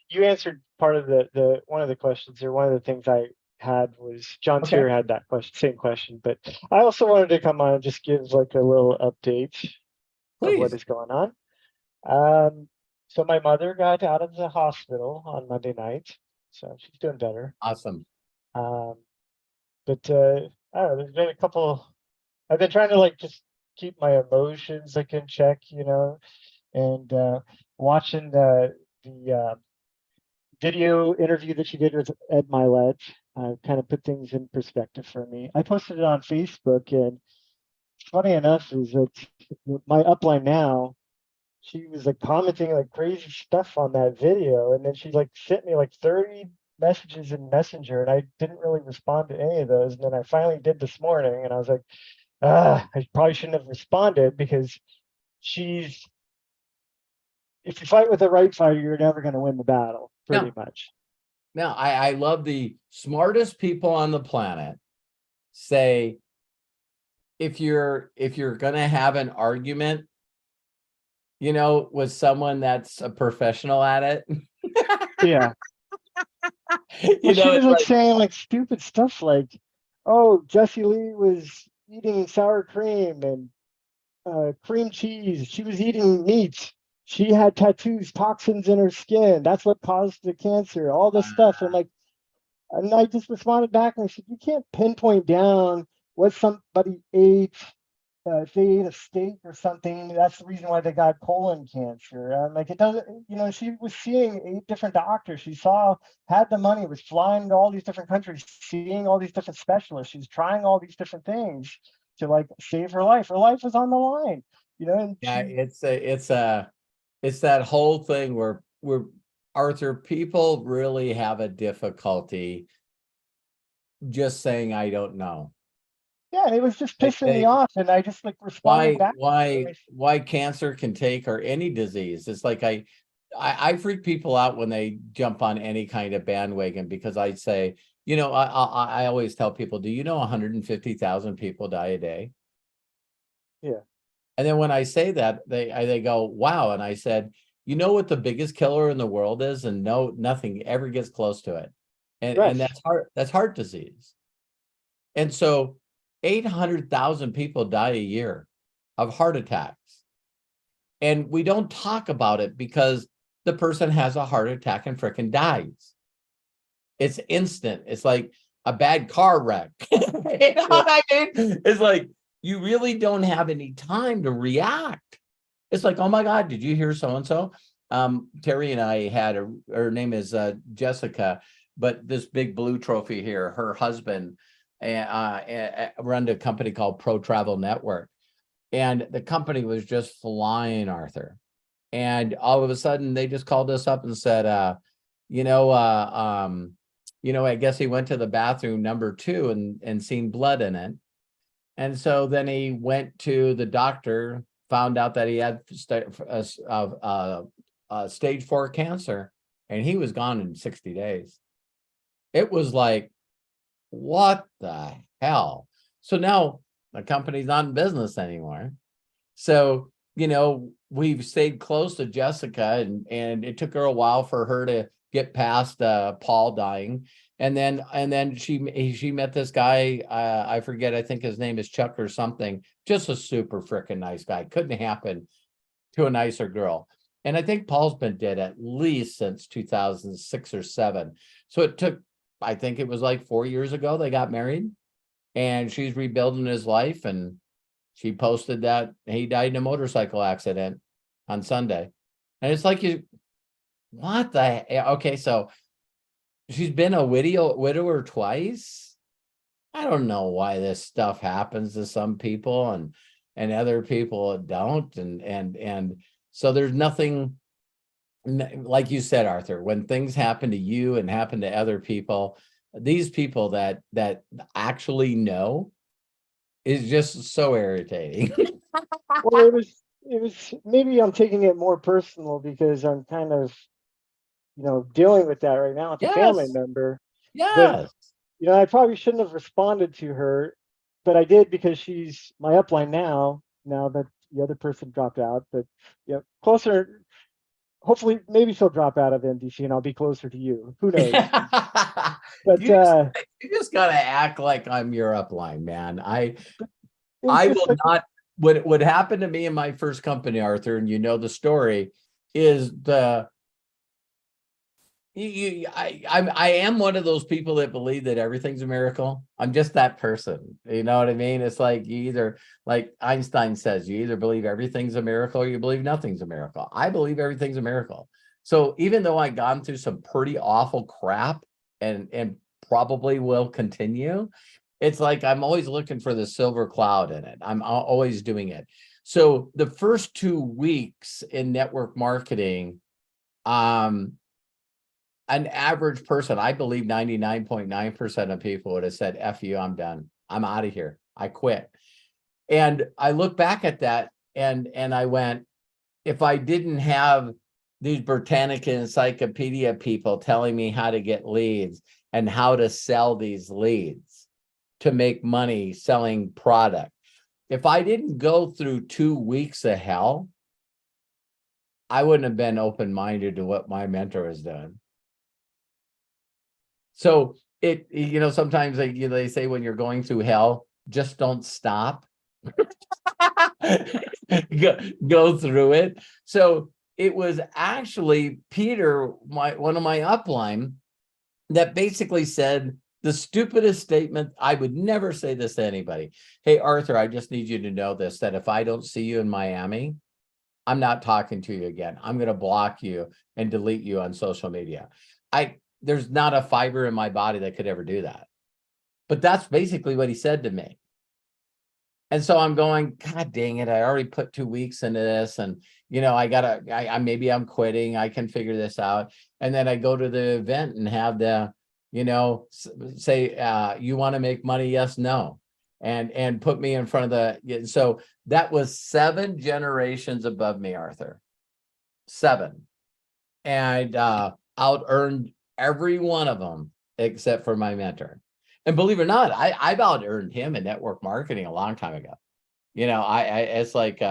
you answered part of the one of the questions, or one of the things I had was John Tier had that same question, but I also wanted to come on and just give like a little update of what is going on. So my mother got out of the hospital on Monday night, so she's doing better. Awesome. But I don't know, there's been a couple. I've been trying to just keep my emotions in check, and watching the video interview that she did with Ed Milet kind of put things in perspective for me. I posted it on Facebook, and funny enough is that my upline now, she was commenting crazy stuff on that video, and then she sent me 30 messages in Messenger, and I didn't really respond to any of those. And then I finally did this morning, and I was like, I probably shouldn't have responded, because if you fight with the right fighter, you're never going to win the battle, pretty much. Now, I love the smartest people on the planet say, if you're going to have an argument, with someone that's a professional at it. Yeah. She was saying stupid stuff oh, Jesse Lee was eating sour cream and cream cheese. She was eating meat. She had tattoos, toxins in her skin. That's what caused the cancer. All this stuff. And I just responded back and I said, you can't pinpoint down what somebody ate. If they ate a steak or something, that's the reason why they got colon cancer. It doesn't, she was seeing 8 different doctors. She had the money, was flying to all these different countries, seeing all these different specialists. She's trying all these different things to save her life. Her life was on the line, And it's that whole thing where Arthur, people really have a difficulty just saying, I don't know. Yeah, it was just pissing me off, and I just responded back. Why cancer can take, or any disease? It's like I freak people out when they jump on any kind of bandwagon, because I say, I always tell people, do you know 150,000 people die a day? Yeah. And then when I say that, they go, wow. And I said, you know what the biggest killer in the world is? And nothing ever gets close to it. And that's heart disease. And so 800,000 people die a year of heart attacks. And we don't talk about it because the person has a heart attack and frickin' dies. It's instant. It's like a bad car wreck. You know what I mean? It's like, you really don't have any time to react. It's like, oh my God, did you hear so-and-so? Terry and I had her name is Jessica, but this big blue trophy here, her husband run a company called Pro Travel Network. And the company was just flying, Arthur. And all of a sudden they just called us up and said, I guess he went to the bathroom number 2 and seen blood in it. And so then he went to the doctor, found out that he had stage 4 cancer, and he was gone in 60 days. It was like, what the hell? So now the company's not in business anymore. So, we've stayed close to Jessica, and it took her a while for her to get past Paul dying. And then she met this guy, I forget, I think his name is Chuck or something, just a super freaking nice guy. Couldn't happen to a nicer girl. And I think Paul's been dead at least since 2006 or 7. So it took, I think it was like 4 years ago they got married, and she's rebuilding his life. And she posted that he died in a motorcycle accident on Sunday. And it's like, what the, okay, so she's been a widower twice. I don't know why this stuff happens to some people and other people don't. And so there's nothing, like you said, Arthur, when things happen to you and happen to other people, these people that actually know, is just so irritating. Well, it was maybe I'm taking it more personal because I'm kind of, dealing with that right now with a family member. Yes. But, I probably shouldn't have responded to her, but I did because she's my upline now that the other person dropped out. But closer, hopefully, maybe she'll drop out of MDC and I'll be closer to you. Who knows? But you just gotta act like I'm your upline, man. I will like, not. What happened to me in my first company, Arthur, and the story, is I am one of those people that believe that everything's a miracle. I'm just that person. You know what I mean? It's like you either, like Einstein says, you either believe everything's a miracle or you believe nothing's a miracle. I believe everything's a miracle. So even though I've gone through some pretty awful crap and probably will continue, it's like I'm always looking for the silver cloud in it. I'm always doing it. So the first 2 weeks in network marketing, an average person, I believe 99.9% of people would have said, F you, I'm done. I'm out of here. I quit. And I look back at that and I went, if I didn't have these Britannica Encyclopedia people telling me how to get leads and how to sell these leads to make money selling product, if I didn't go through 2 weeks of hell, I wouldn't have been open-minded to what my mentor was doing. So it, sometimes they say when you're going through hell, just don't stop. go through it. So it was actually Peter, one of my upline, that basically said the stupidest statement. I would never say this to anybody. Hey, Arthur, I just need you to know this, that if I don't see you in Miami, I'm not talking to you again. I'm going to block you and delete you on social media. There's not a fiber in my body that could ever do that. But that's basically what he said to me. And so I'm going, God dang it, I already put 2 weeks into this, and maybe I'm quitting, I can figure this out. And then I go to the event and have the, say, you want to make money? Yes, no. And put me in front of the, so that was 7 generations above me, Arthur. 7. And out-earned every one of them except for my mentor. And believe it or not, I've out-earned him in network marketing a long time ago. It's like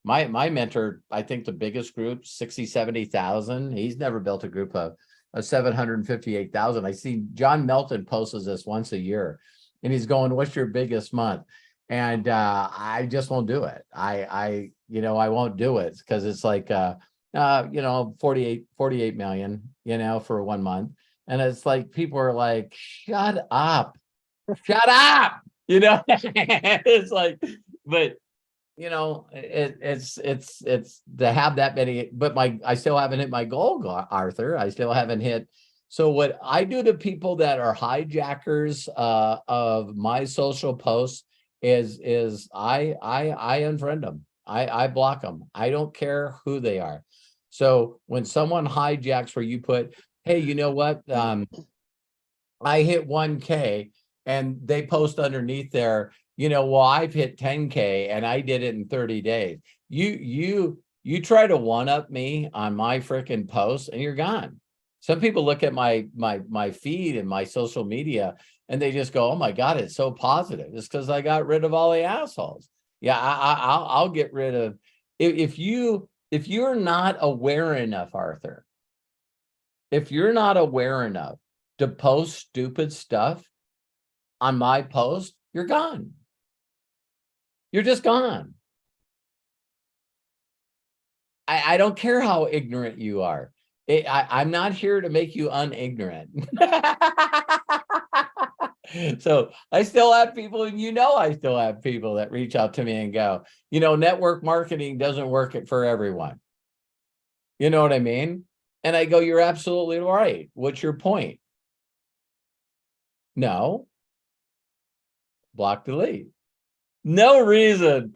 my mentor, I think the biggest group, 60, 70,000. He's never built a group of 758,000. I see John Melton posts this once a year, and he's going, what's your biggest month? And I just won't do it. I won't do it because it's like 48 million, for 1 month. And it's like, people are like, shut up. It's like, but it's to have that many, but I still haven't hit my goal, Arthur. I still haven't hit So what I do to people that are hijackers of my social posts is I unfriend them. I block them. I don't care who they are. So when someone hijacks where you put, hey, you know what? I hit 1K and they post underneath there, well, I've hit 10K and I did it in 30 days. You try to one up me on my freaking post and you're gone. Some people look at my feed and my social media and they just go, oh my God, it's so positive. It's because I got rid of all the assholes. Yeah, I'll get rid of if you're not aware enough, Arthur, if you're not aware enough to post stupid stuff on my post, you're gone. You're just gone. I don't care how ignorant you are. I'm not here to make you unignorant. So I still have people, and I still have people that reach out to me and go, network marketing doesn't work for everyone. You know what I mean? And I go, you're absolutely right. What's your point? No. Block, delete. No reason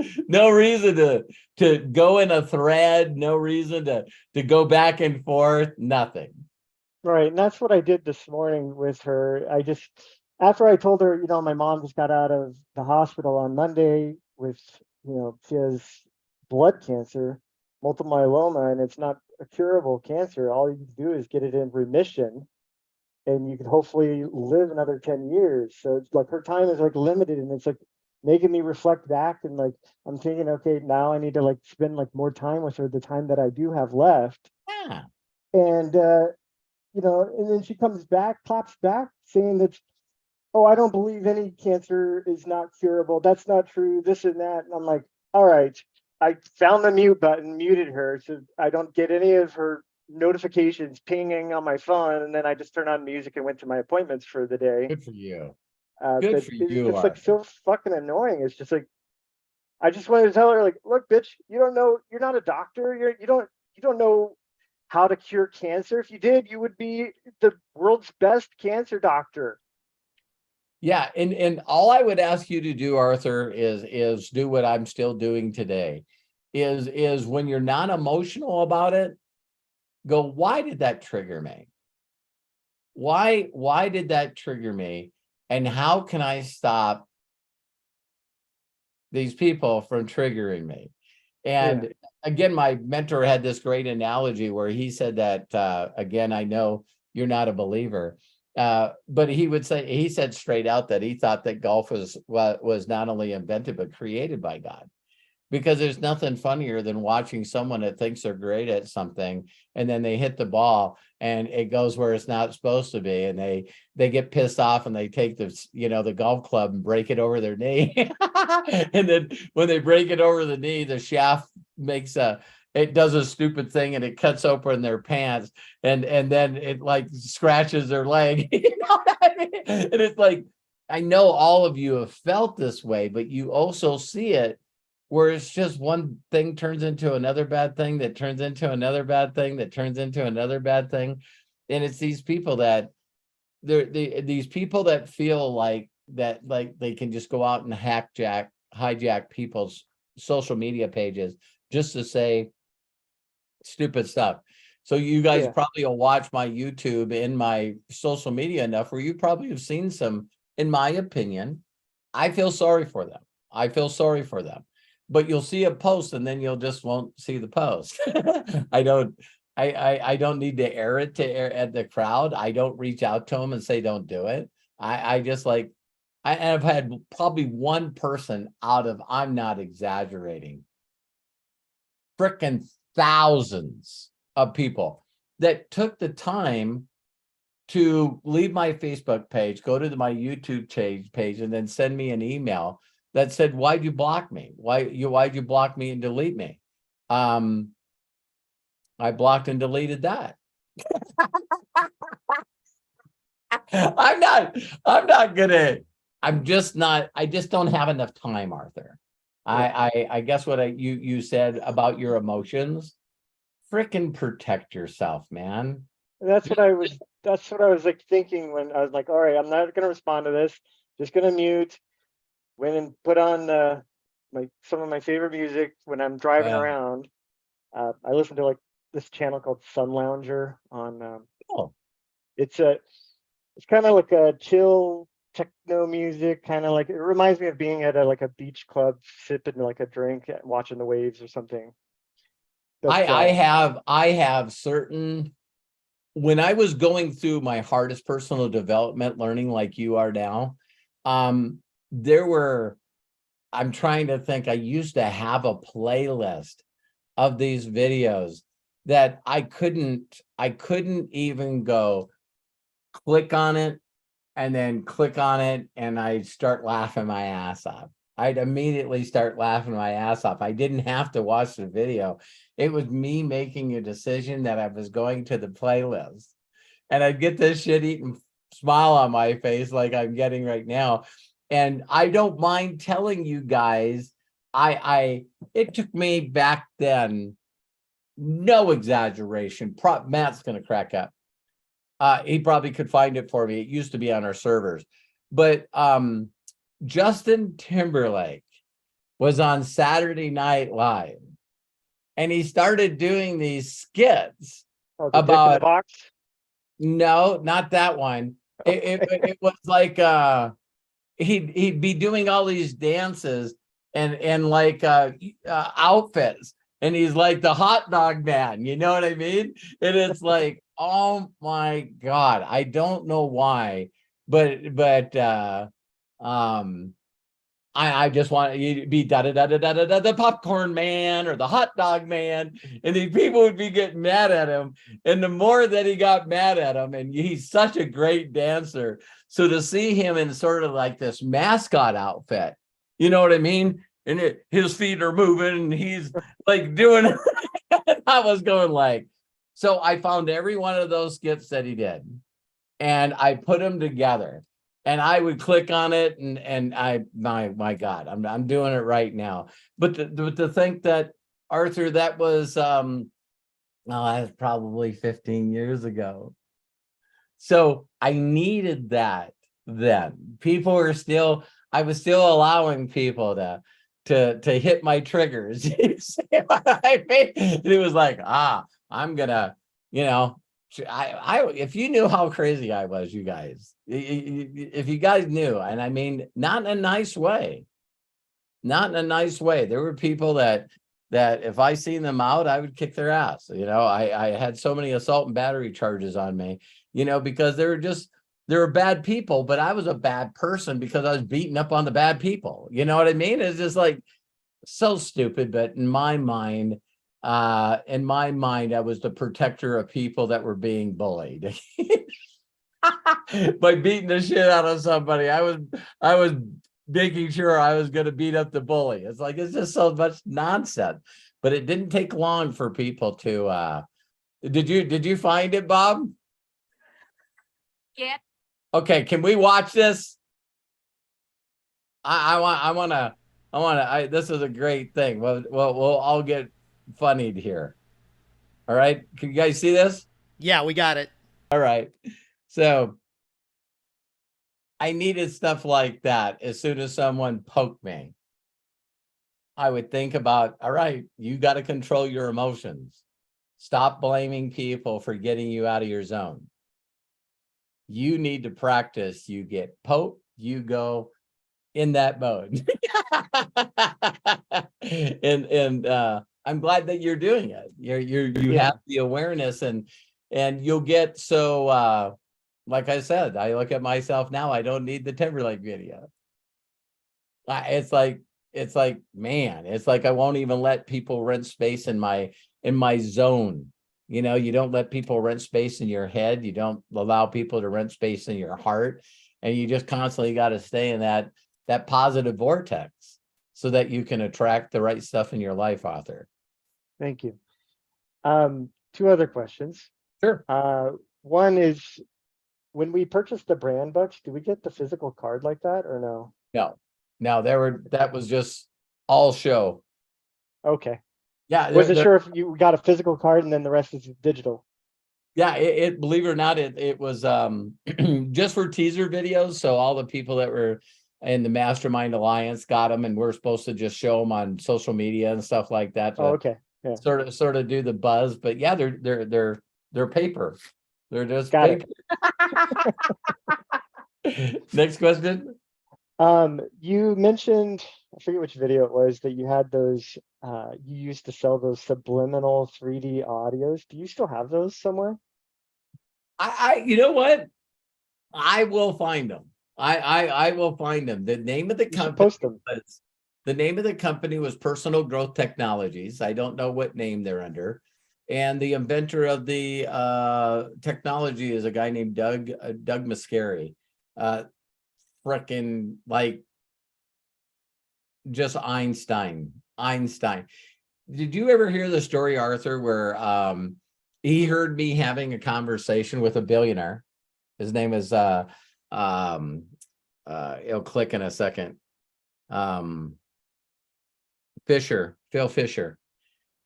to go in a thread, no reason to go back and forth, nothing. Right. And that's what I did this morning with her. After I told her, my mom just got out of the hospital on Monday with, she has blood cancer, multiple myeloma, and it's not a curable cancer. All you can do is get it in remission and you can hopefully live another 10 years. So it's like her time is like limited, and it's like making me reflect back, and like I'm thinking, okay, now I need to like spend like more time with her, the time that I do have left. Yeah. And and then she comes back, claps back, saying that, oh, I don't believe any cancer is not curable. That's not true, this and that. And I'm like, all right. I found the mute button, muted her, so I don't get any of her notifications pinging on my phone. And then I just turned on music and went to my appointments for the day. Good for you. Good for you, it's like so fucking annoying. It's just like, I just wanted to tell her, like, look, bitch, you don't know, you're not a doctor. You don't know how to cure cancer. If you did, you would be the world's best cancer doctor. Yeah, and all I would ask you to do, Arthur, is do what I'm still doing today. Is when you're not emotional about it, go, why did that trigger me? Why did that trigger me? And how can I stop these people from triggering me? And again, my mentor had this great analogy where he said that, again, I know you're not a believer, but he said straight out that he thought that golf was not only invented, but created by God. Because there's nothing funnier than watching someone that thinks they're great at something, and then they hit the ball and it goes where it's not supposed to be, and they get pissed off and they take the golf club and break it over their knee. And then when they break it over the knee, the shaft it does a stupid thing and it cuts open their pants, and then it like scratches their leg. You know what I mean? And it's like, I know all of you have felt this way, but you also see it where it's just one thing turns into another bad thing that turns into another bad thing that turns into another bad thing. And it's these people that these people that feel like that, like they can just go out and hijack people's social media pages just to say stupid stuff. So you guys probably will watch my YouTube and my social media enough where you probably have seen some, in my opinion, I feel sorry for them. But you'll see a post and then you'll just won't see the post. I don't need to air it at the crowd. I don't reach out to them and say, don't do it. I just like, I've had probably one person out of, I'm not exaggerating, frickin' thousands of people that took the time to leave my Facebook page, go to my YouTube page, and then send me an email that said, why'd you block me? Why'd you block me and delete me? I blocked and deleted that. I just don't have enough time, Arthur. I guess what you said about your emotions, frickin' protect yourself, man. That's what I was that's what I was like thinking when I was like, all right, I'm not gonna respond to this. Just gonna mute. Went and put on some of my favorite music when I'm driving Well, around. I listen to like this channel called Sun Lounger on. cool. It's a it's kind of like a chill techno music, kind of like it reminds me of being at like a beach club, sipping like a drink, watching the waves or something. But I have certain, when I was going through my hardest personal development learning like you are now, there were, I'm trying to think, I used to have a playlist of these videos that I couldn't even go click on it and then click on it and I'd start laughing my ass off. I'd immediately start laughing my ass off. I didn't have to watch the video. It was me making a decision that I was going to the playlist. And I'd get this shit eating smile on my face like I'm getting right now. And I don't mind telling you guys, it took me back then, no exaggeration. Matt's gonna crack up. He probably could find it for me. It used to be on our servers. But Justin Timberlake was on Saturday Night Live. And he started doing these skits the Dick in the Box? No, not that one. It was like he'd be doing all these dances and like outfits, and he's like the hot dog man, you know what I mean? And it's like, oh my God, I don't know why, but I just want you to be the popcorn man or the hot dog man, and these people would be getting mad at him. And the more that he got mad at him, and he's such a great dancer, so to see him in sort of like this mascot outfit, you know what I mean? And his feet are moving, and he's like doing. I was going like, so I found every one of those skits that he did, and I put them together. And I would click on it, and my God, I'm doing it right now. But to think that, Arthur, that was well, that was probably 15 years ago. So I needed that then. People were still, I was still allowing people to hit my triggers. You see what I mean? It was like, I'm gonna, you know. If you knew how crazy I was, you guys, if you guys knew, and I mean, not in a nice way, not in a nice way. There were people that if I seen them out, I would kick their ass. You know, I had so many assault and battery charges on me, you know, because they were bad people, but I was a bad person because I was beating up on the bad people. You know what I mean? It's just like so stupid, but in my mind, I was the protector of people that were being bullied. By beating the shit out of somebody, I was making sure I was going to beat up the bully. It's like, it's just so much nonsense. But it didn't take long for people to did you find it, Bob? Yeah. Okay, can we watch this? This is a great thing. We'll all get funnied here. All right. Can you guys see this? Yeah, we got it. All right. So I needed stuff like that. As soon as someone poked me, I would think about, all right, you got to control your emotions. Stop blaming people for getting you out of your zone. You need to practice. You get poked, you go in that mode. and I'm glad that you're doing it. You have the awareness, and you'll get so like I said, I look at myself now, I don't need the Timberlake video. It's like, man, it's like I won't even let people rent space in my zone. You know, you don't let people rent space in your head. You don't allow people to rent space in your heart. And you just constantly got to stay in that positive vortex so that you can attract the right stuff in your life, Arthur. Thank you. Two other questions. Sure. One is, when we purchased the brand bucks, do we get the physical card like that or no? No, that was just all show. Okay. Yeah. Wasn't sure if you got a physical card and then the rest is digital. Yeah, believe it or not, it was just for teaser videos. So all the people that were in the Mastermind Alliance got them, and we're supposed to just show them on social media and stuff like that Oh, to okay. Yeah. sort of do the buzz. But yeah, they're paper. They're just Got it. paper. Next question. You mentioned, I forget which video it was, that you had those, you used to sell those subliminal 3D audios. Do you still have those somewhere? You know what? I will find them. I will find them. The name of the You should company post them. was Personal Growth Technologies. I don't know what name they're under. And the inventor of the technology is a guy named Doug Mascari. Frickin' like just Einstein. Did you ever hear the story, Arthur, where he heard me having a conversation with a billionaire? His name is it'll click in a second. Phil Fisher,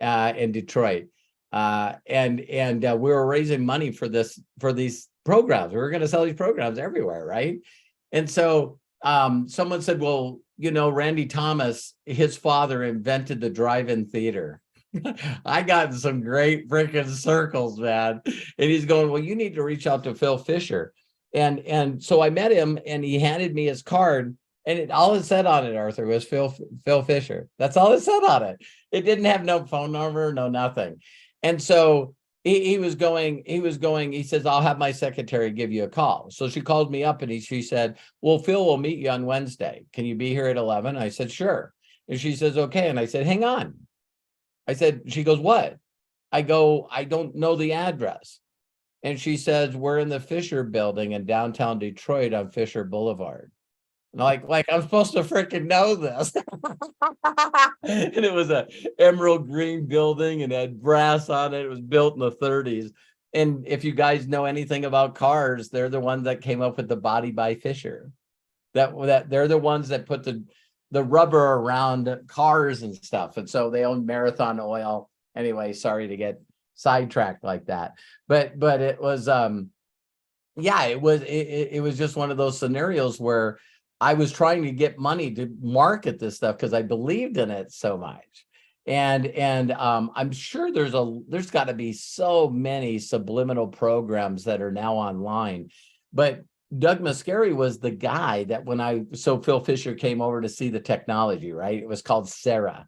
in Detroit. And we were raising money for these programs. We were going to sell these programs everywhere, right? And so someone said, well, you know, Randy Thomas, his father invented the drive-in theater. I got in some great freaking circles, man. And he's going, well, you need to reach out to Phil Fisher. And so I met him, and he handed me his card, and all it said on it, Arthur, was Phil Fisher. That's all it said on it. It didn't have no phone number, no nothing. And so he says, I'll have my secretary give you a call. So she called me up, and she said, well, Phil will meet you on Wednesday. Can you be here at 11? I said, sure. And she says, okay. And I said, hang on. She goes, what? I go, I don't know the address. And she says, we're in the Fisher building in downtown Detroit on Fisher Boulevard. And like I'm supposed to freaking know this. And it was a emerald green building and had brass on it. It was built in the 30s. And if you guys know anything about cars, they're the ones that came up with the body by Fisher. That they're the ones that put the rubber around cars and stuff. And so they own Marathon Oil. Anyway, sorry to get sidetracked like that. But it was it was just one of those scenarios where I was trying to get money to market this stuff because I believed in it so much. And I'm sure there's got to be so many subliminal programs that are now online. But Doug Mascari was the guy that so Phil Fisher came over to see the technology, right? It was called Sarah.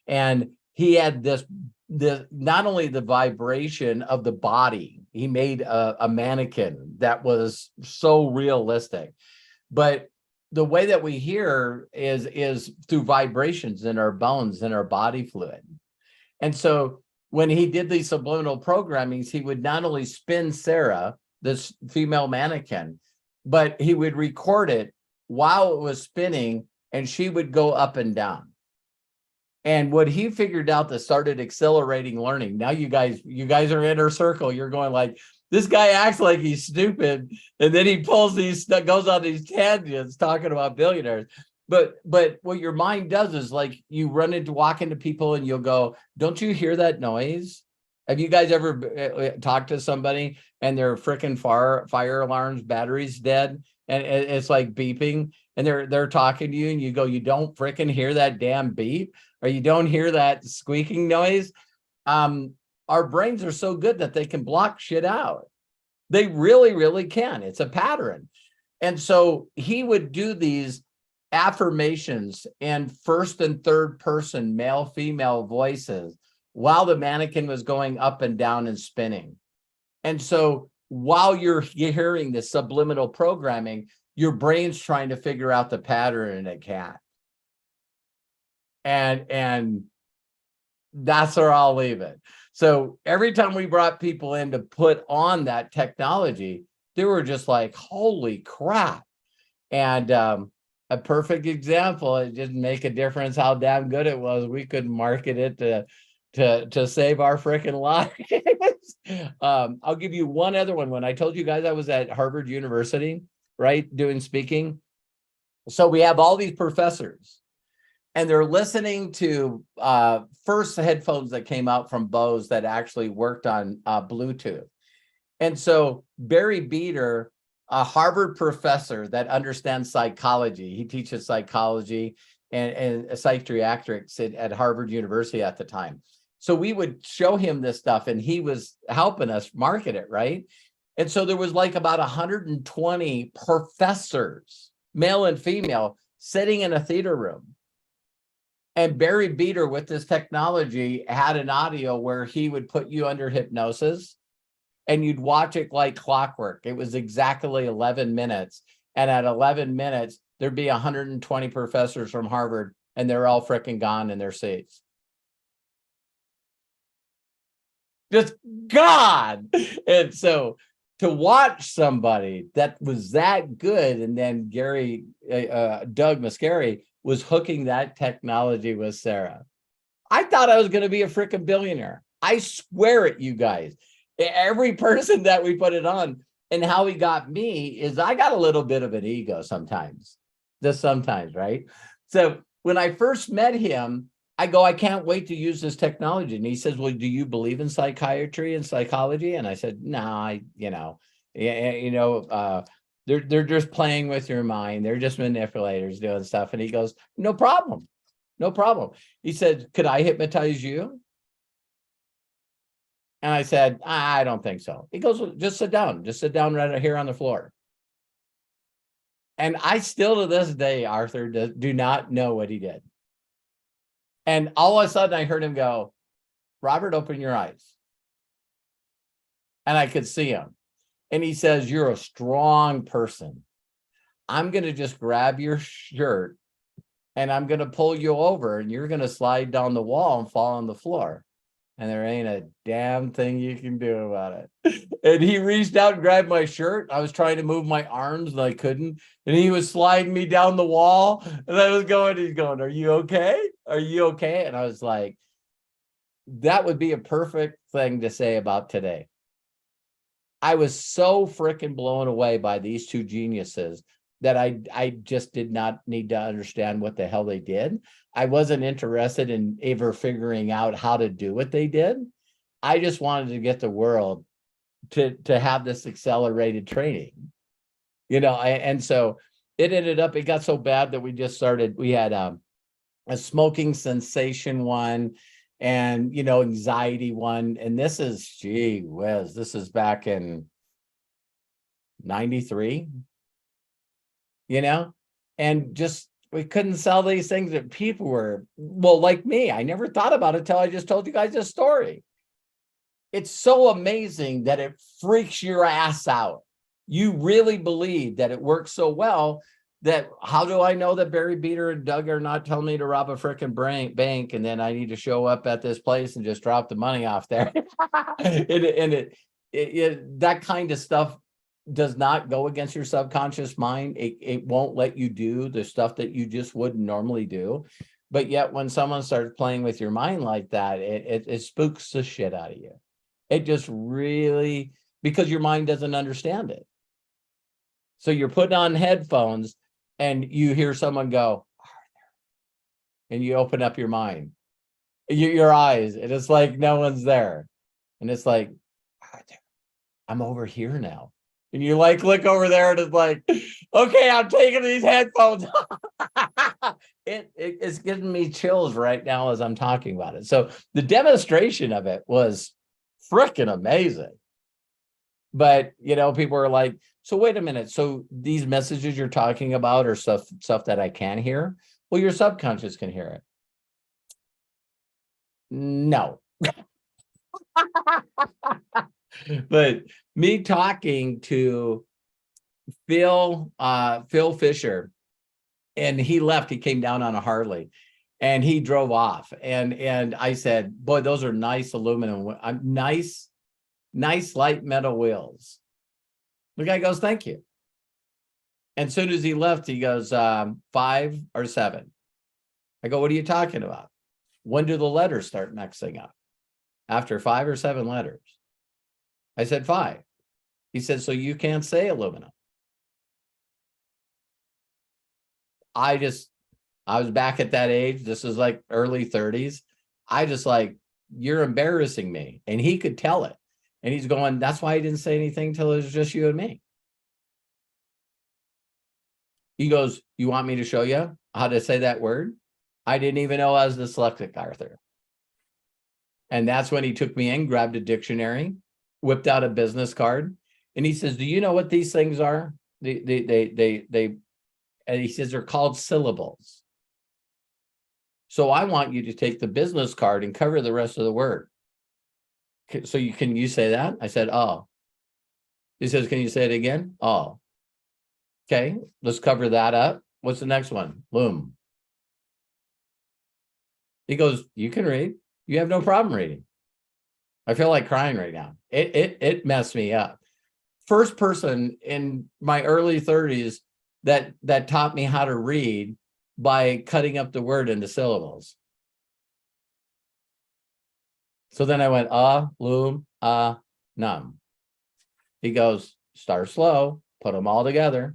And he had this not only the vibration of the body, he made a mannequin that was so realistic, but the way that we hear is through vibrations in our bones and our body fluid. And so when he did these subliminal programmings, he would not only spin Sarah, this female mannequin, but he would record it while it was spinning, and she would go up and down. And what he figured out that started accelerating learning. Now you guys are in her circle. You're going like, this guy acts like he's stupid, and then he goes on these tangents talking about billionaires. But what your mind does is like you walk into people and you'll go, don't you hear that noise? Have you guys ever talked to somebody and their freaking fire alarms battery's dead and it's like beeping and they're talking to you and you go, you don't freaking hear that damn beep, or you don't hear that squeaking noise? Our brains are so good that they can block shit out. They really, really can. It's a pattern. And so he would do these affirmations in first and third person, male, female voices while the mannequin was going up and down and spinning. And so while you're hearing the subliminal programming, your brain's trying to figure out the pattern, and it can't. And that's where I'll leave it. So every time we brought people in to put on that technology, they were just like, holy crap. And a perfect example, it didn't make a difference how damn good it was. We couldn't market it to save our freaking lives. I'll give you one other one. When I told you guys I was at Harvard University, right, doing speaking. So we have all these professors, and they're listening to first headphones that came out from Bose that actually worked on Bluetooth. And so Barry Beater, a Harvard professor that understands psychology, he teaches psychology and psychiatrics at Harvard University at the time. So we would show him this stuff and he was helping us market it, right? And so there was like about 120 professors, male and female, sitting in a theater room. And Barry Beater, with this technology, had an audio where he would put you under hypnosis and you'd watch it like clockwork. It was exactly 11 minutes. And at 11 minutes, there'd be 120 professors from Harvard and they're all freaking gone in their seats. Just God. And so to watch somebody that was that good, and then Doug Muscari was hooking that technology with Sarah. I thought I was going to be a freaking billionaire. I swear it, you guys. Every person that we put it on, and how he got me is I got a little bit of an ego sometimes, just sometimes, right? So when I first met him, I go, I can't wait to use this technology. And he says, well, do you believe in psychiatry and psychology? And I said, no, they're just playing with your mind. They're just manipulators doing stuff. And he goes, no problem. No problem. He said, could I hypnotize you? And I said, I don't think so. He goes, well, just sit down. Just sit down right here on the floor. And I still to this day, Arthur, do not know what he did. And all of a sudden I heard him go, Robert, open your eyes. And I could see him. And he says, you're a strong person. I'm going to just grab your shirt and I'm going to pull you over and you're going to slide down the wall and fall on the floor. And there ain't a damn thing you can do about it. And he reached out and grabbed my shirt. I was trying to move my arms and I couldn't. And he was sliding me down the wall. And I was going, he's going, are you okay? Are you okay? And I was like, that would be a perfect thing to say about today. I was so freaking blown away by these two geniuses that I just did not need to understand what the hell they did. I wasn't interested in ever figuring out how to do what they did. I just wanted to get the world to have this accelerated training, and so it ended up, it got so bad that we had a smoking cessation one and, anxiety one. And this is, gee whiz, this is back in 93, and just, we couldn't sell these things that people were, well, like me, I never thought about it till I just told you guys this story. It's so amazing that it freaks your ass out. You really believe that it works so well that how do I know that Barry Beater and Doug are not telling me to rob a freaking bank and then I need to show up at this place and just drop the money off there? That kind of stuff does not go against your subconscious mind. It won't let you do the stuff that you just wouldn't normally do. But yet when someone starts playing with your mind like that, it spooks the shit out of you. It just really, because your mind doesn't understand it. So you're putting on headphones and you hear someone go, and you open up your mind, your eyes, and it's like no one's there. And it's like, I'm over here now. And you like look over there and it's like, okay, I'm taking these headphones. It's giving me chills right now as I'm talking about it. So the demonstration of it was freaking amazing. But, people are like, so wait a minute. So these messages you're talking about are stuff that I can hear? Well, your subconscious can hear it. No. But me talking to Phil Fisher, and he left, he came down on a Harley and he drove off. And I said, boy, those are nice aluminum, nice light metal wheels. The guy goes, thank you. And as soon as he left, he goes, 5 or 7. I go, what are you talking about? When do the letters start mixing up? After 5 or 7 letters. I said 5. He said, so you can't say aluminum. I was back at that age. This is like early 30s. I just like, you're embarrassing me. And he could tell it. And he's going, that's why I didn't say anything till it was just you and me. He goes, you want me to show you how to say that word? I didn't even know I was dyslexic, Arthur. And that's when he took me in, grabbed a dictionary, whipped out a business card. And he says, do you know what these things are? And he says, they're called syllables. So I want you to take the business card and cover the rest of the word. So can you say that? I said, oh. He says, can you say it again? Oh. Okay, let's cover that up. What's the next one? Loom. He goes, you can read. You have no problem reading. I feel like crying right now. It messed me up. First person in my early 30s that taught me how to read by cutting up the word into syllables. So then I went, loom, num. He goes, start slow, put them all together.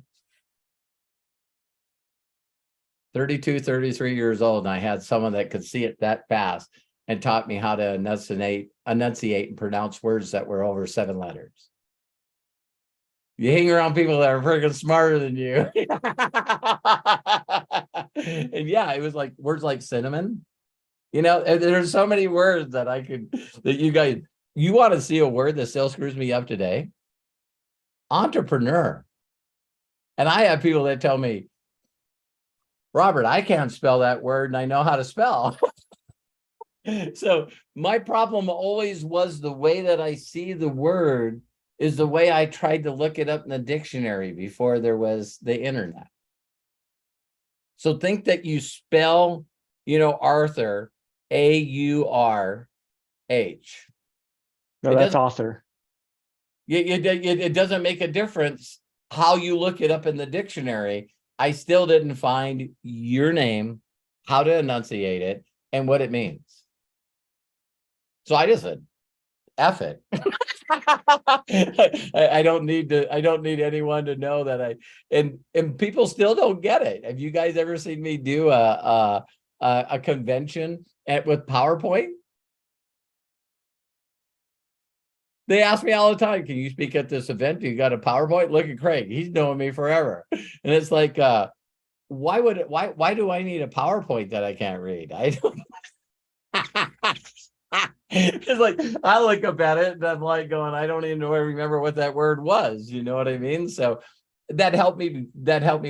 32, 33 years old, and I had someone that could see it that fast and taught me how to enunciate and pronounce words that were over 7 letters. You hang around people that are freaking smarter than you. And yeah, it was like words like cinnamon. There's so many words that you want to see a word that still screws me up today? Entrepreneur. And I have people that tell me, Robert, I can't spell that word and I know how to spell. So my problem always was the way that I see the word is the way I tried to look it up in the dictionary before there was the internet. So think that you spell, Arthur, A-U-R-H. No, that's author. It doesn't make a difference how you look it up in the dictionary. I still didn't find your name, how to enunciate it, and what it means. So I just said, F it. I don't need anyone to know that and people still don't get it. Have you guys ever seen me do a convention with PowerPoint? They ask me all the time, can you speak at this event? Do you got a PowerPoint? Look at Craig. He's known me forever. And it's like, why do I need a PowerPoint that I can't read? I don't. It's like, I look up at it and I'm like going, I don't even remember what that word was. You know what I mean? So that helped me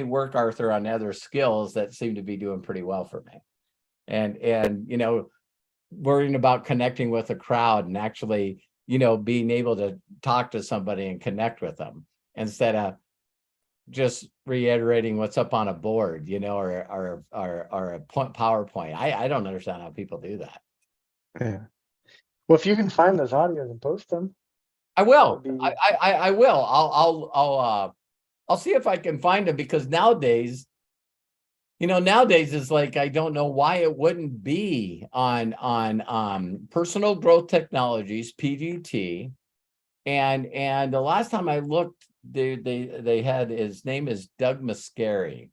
work, Arthur, on other skills that seem to be doing pretty well for me. And worrying about connecting with a crowd and actually, being able to talk to somebody and connect with them instead of just reiterating what's up on a board, or a PowerPoint. I don't understand how people do that. Yeah. Well, if you can find those audios and post them, I will. I will. I'll see if I can find them, because nowadays it's like, I don't know why it wouldn't be on Personal Growth Technologies, PGT. And the last time I looked, they had, his name is Doug Muscari,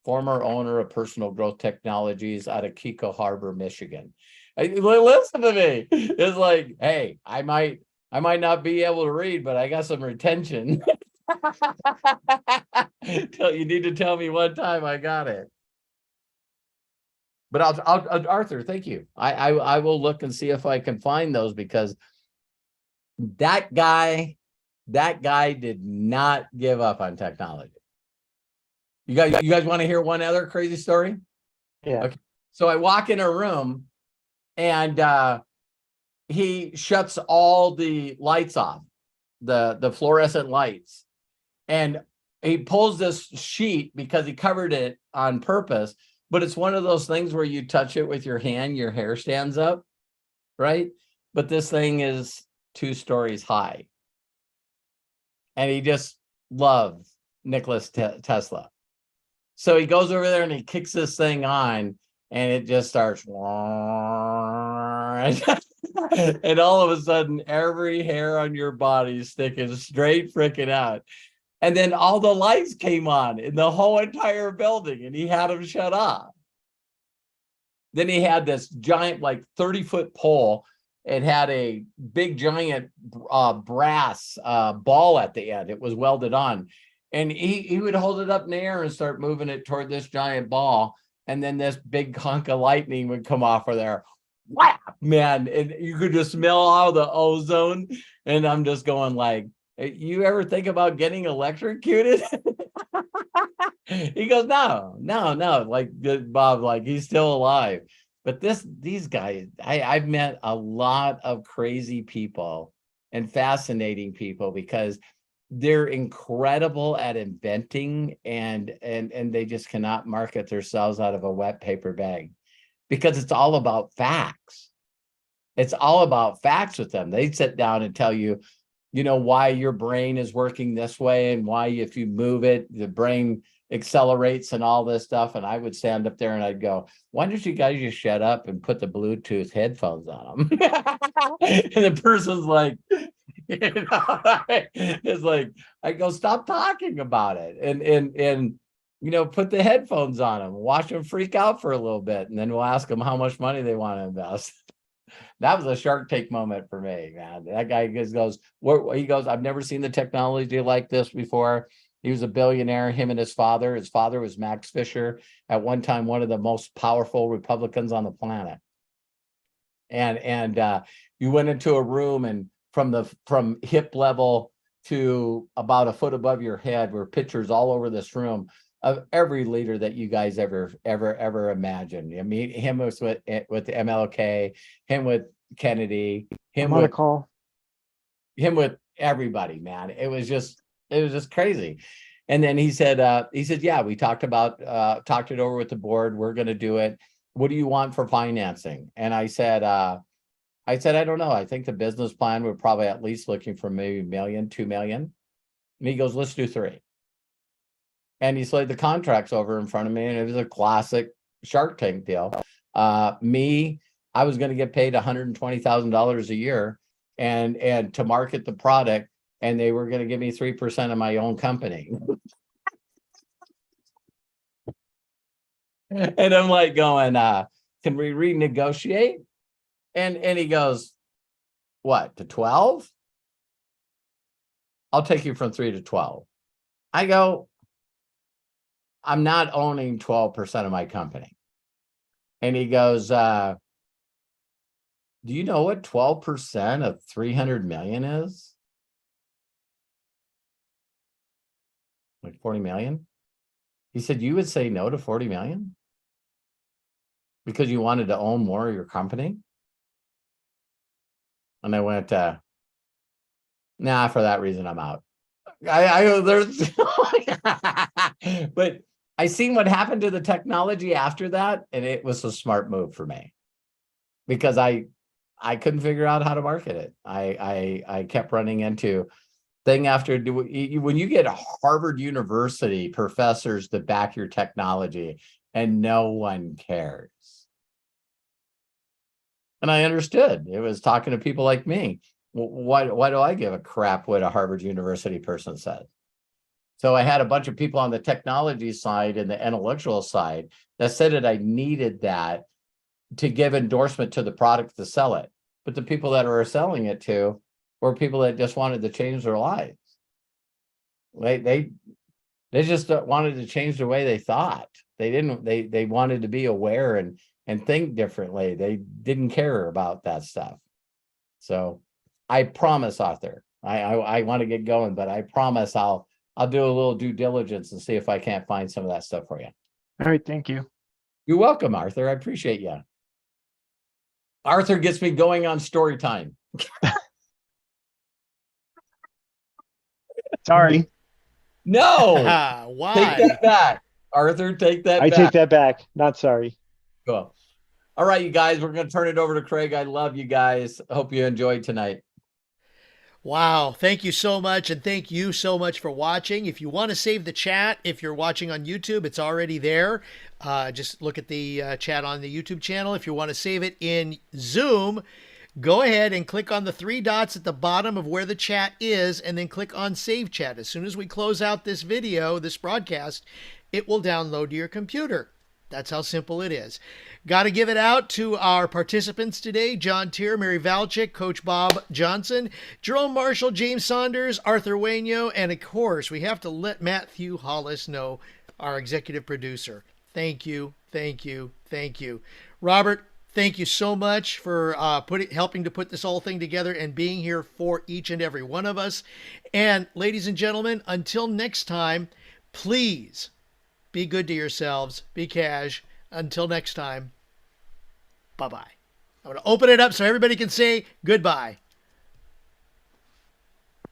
former owner of Personal Growth Technologies out of Kiko Harbor, Michigan. Listen to me. It's like, hey, I might not be able to read, but I got some retention. You need to tell me one time I got it. But I'll Arthur, thank you. I will look and see if I can find those, because that guy did not give up on technology. You guys want to hear one other crazy story? Yeah. Okay. So I walk in a room and he shuts all the lights off, the fluorescent lights. And he pulls this sheet because he covered it on purpose, but it's one of those things where you touch it with your hand, your hair stands up, right? But this thing is 2 stories high. And he just loves Nikola Tesla. So he goes over there and he kicks this thing on, and it just starts. And all of a sudden, every hair on your body is sticking straight freaking out. And then all the lights came on in the whole entire building, and he had them shut off. Then he had this giant, like 30-foot pole it had a big giant brass ball at the end. It was welded on. And he would hold it up in the air and start moving it toward this giant ball. And then this big hunk of lightning would come off of there. Whap, man. And you could just smell all the ozone. And I'm just going like, you ever think about getting electrocuted? He goes, no. Like Bob, like he's still alive. But these guys, I've met a lot of crazy people and fascinating people because they're incredible at inventing and they just cannot market themselves out of a wet paper bag because it's all about facts. It's all about facts with them. They sit down and tell you, why your brain is working this way and why if you move it, the brain accelerates and all this stuff. And I would stand up there and I'd go, why don't you guys just shut up and put the Bluetooth headphones on them? And the person's like, it's like, I go, stop talking about it and put the headphones on them, watch them freak out for a little bit. And then we'll ask them how much money they want to invest. That was a Shark Tank moment for me, man. That guy just goes, he goes, I've never seen the technology like this before. He was a billionaire, him and his father. His father was Max Fisher, at one time one of the most powerful Republicans on the planet. And you went into a room and from hip level to about a foot above your head were pictures all over this room of every leader that you guys ever imagined. I mean, him was with MLK, him with Kennedy, him with everybody, man. It was just crazy. And then he said, yeah, we talked it over with the board. We're going to do it. What do you want for financing? And I said, I don't know. I think the business plan, we're probably at least looking for maybe $1 million, $2 million. And he goes, let's do 3. And he laid the contracts over in front of me, and it was a classic Shark Tank deal. I was going to get paid $120,000 a year and to market the product, and they were going to give me 3% of my own company. And I'm like going, can we renegotiate? And he goes, what, to 12? I'll take you from 3 to 12. I go, I'm not owning 12% of my company. And he goes, do you know what 12% of 300 million is? Like 40 million? He said, you would say no to 40 million? Because you wanted to own more of your company? And I went, nah, for that reason, I'm out. There's, but I seen what happened to the technology after that, and it was a smart move for me because I couldn't figure out how to market it. I kept running into thing after when you get Harvard University professors that back your technology and no one cares. And I understood. It was talking to people like me. Why do I give a crap what a Harvard University person said? So I had a bunch of people on the technology side and the intellectual side that said that I needed that to give endorsement to the product to sell it. But the people that were selling it to were people that just wanted to change their lives. They just wanted to change the way they thought. They wanted to be aware and think differently. They didn't care about that stuff. So I promise, Arthur, I want to get going, but I promise I'll do a little due diligence and see if I can't find some of that stuff for you. All right, thank you. You're welcome, Arthur. I appreciate you. Arthur gets me going on story time. Sorry. No. Why? Take that back. Arthur, take that I back. take that back. Not sorry. Cool. All right, you guys, we're going to turn it over to Craig. I love you guys. Hope you enjoyed tonight. Wow. Thank you so much. And thank you so much for watching. If you want to save the chat, if you're watching on YouTube, it's already there. Just look at the chat on the YouTube channel. If you want to save it in Zoom, go ahead and click on the 3 dots at the bottom of where the chat is, and then click on Save Chat. As soon as we close out this video, this broadcast, it will download to your computer. That's how simple it is. Got to give it out to our participants today: John Tier, Mary Valchik, Coach Bob Johnson, Jerome Marshall, James Saunders, Arthur Waino, and of course, we have to let Matthew Hollis know, our executive producer. Thank you, thank you, thank you. Robert, thank you so much for helping to put this whole thing together and being here for each and every one of us. And ladies and gentlemen, until next time, please be good to yourselves. Be cash. Until next time, bye-bye. I'm going to open it up so everybody can say goodbye.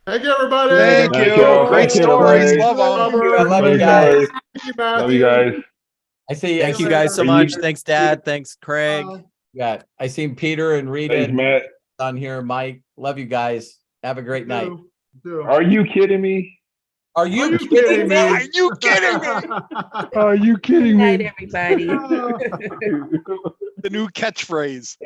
Thank you, everybody. Thank Thank you. y'all. Great Thank you, stories. everybody. Love them. I love you Great guys. stories. Thank you, Love you Matthew. guys. I see. Thank you guys so Are you- much. Thanks, Dad. Thanks, Craig. Yeah, I seen Peter and Rita Thanks, Matt. on here. Mike, love you guys. Have a great night. Are you kidding me? Are you kidding me? Are you kidding me? Are you Good kidding night, me? everybody. The new catchphrase.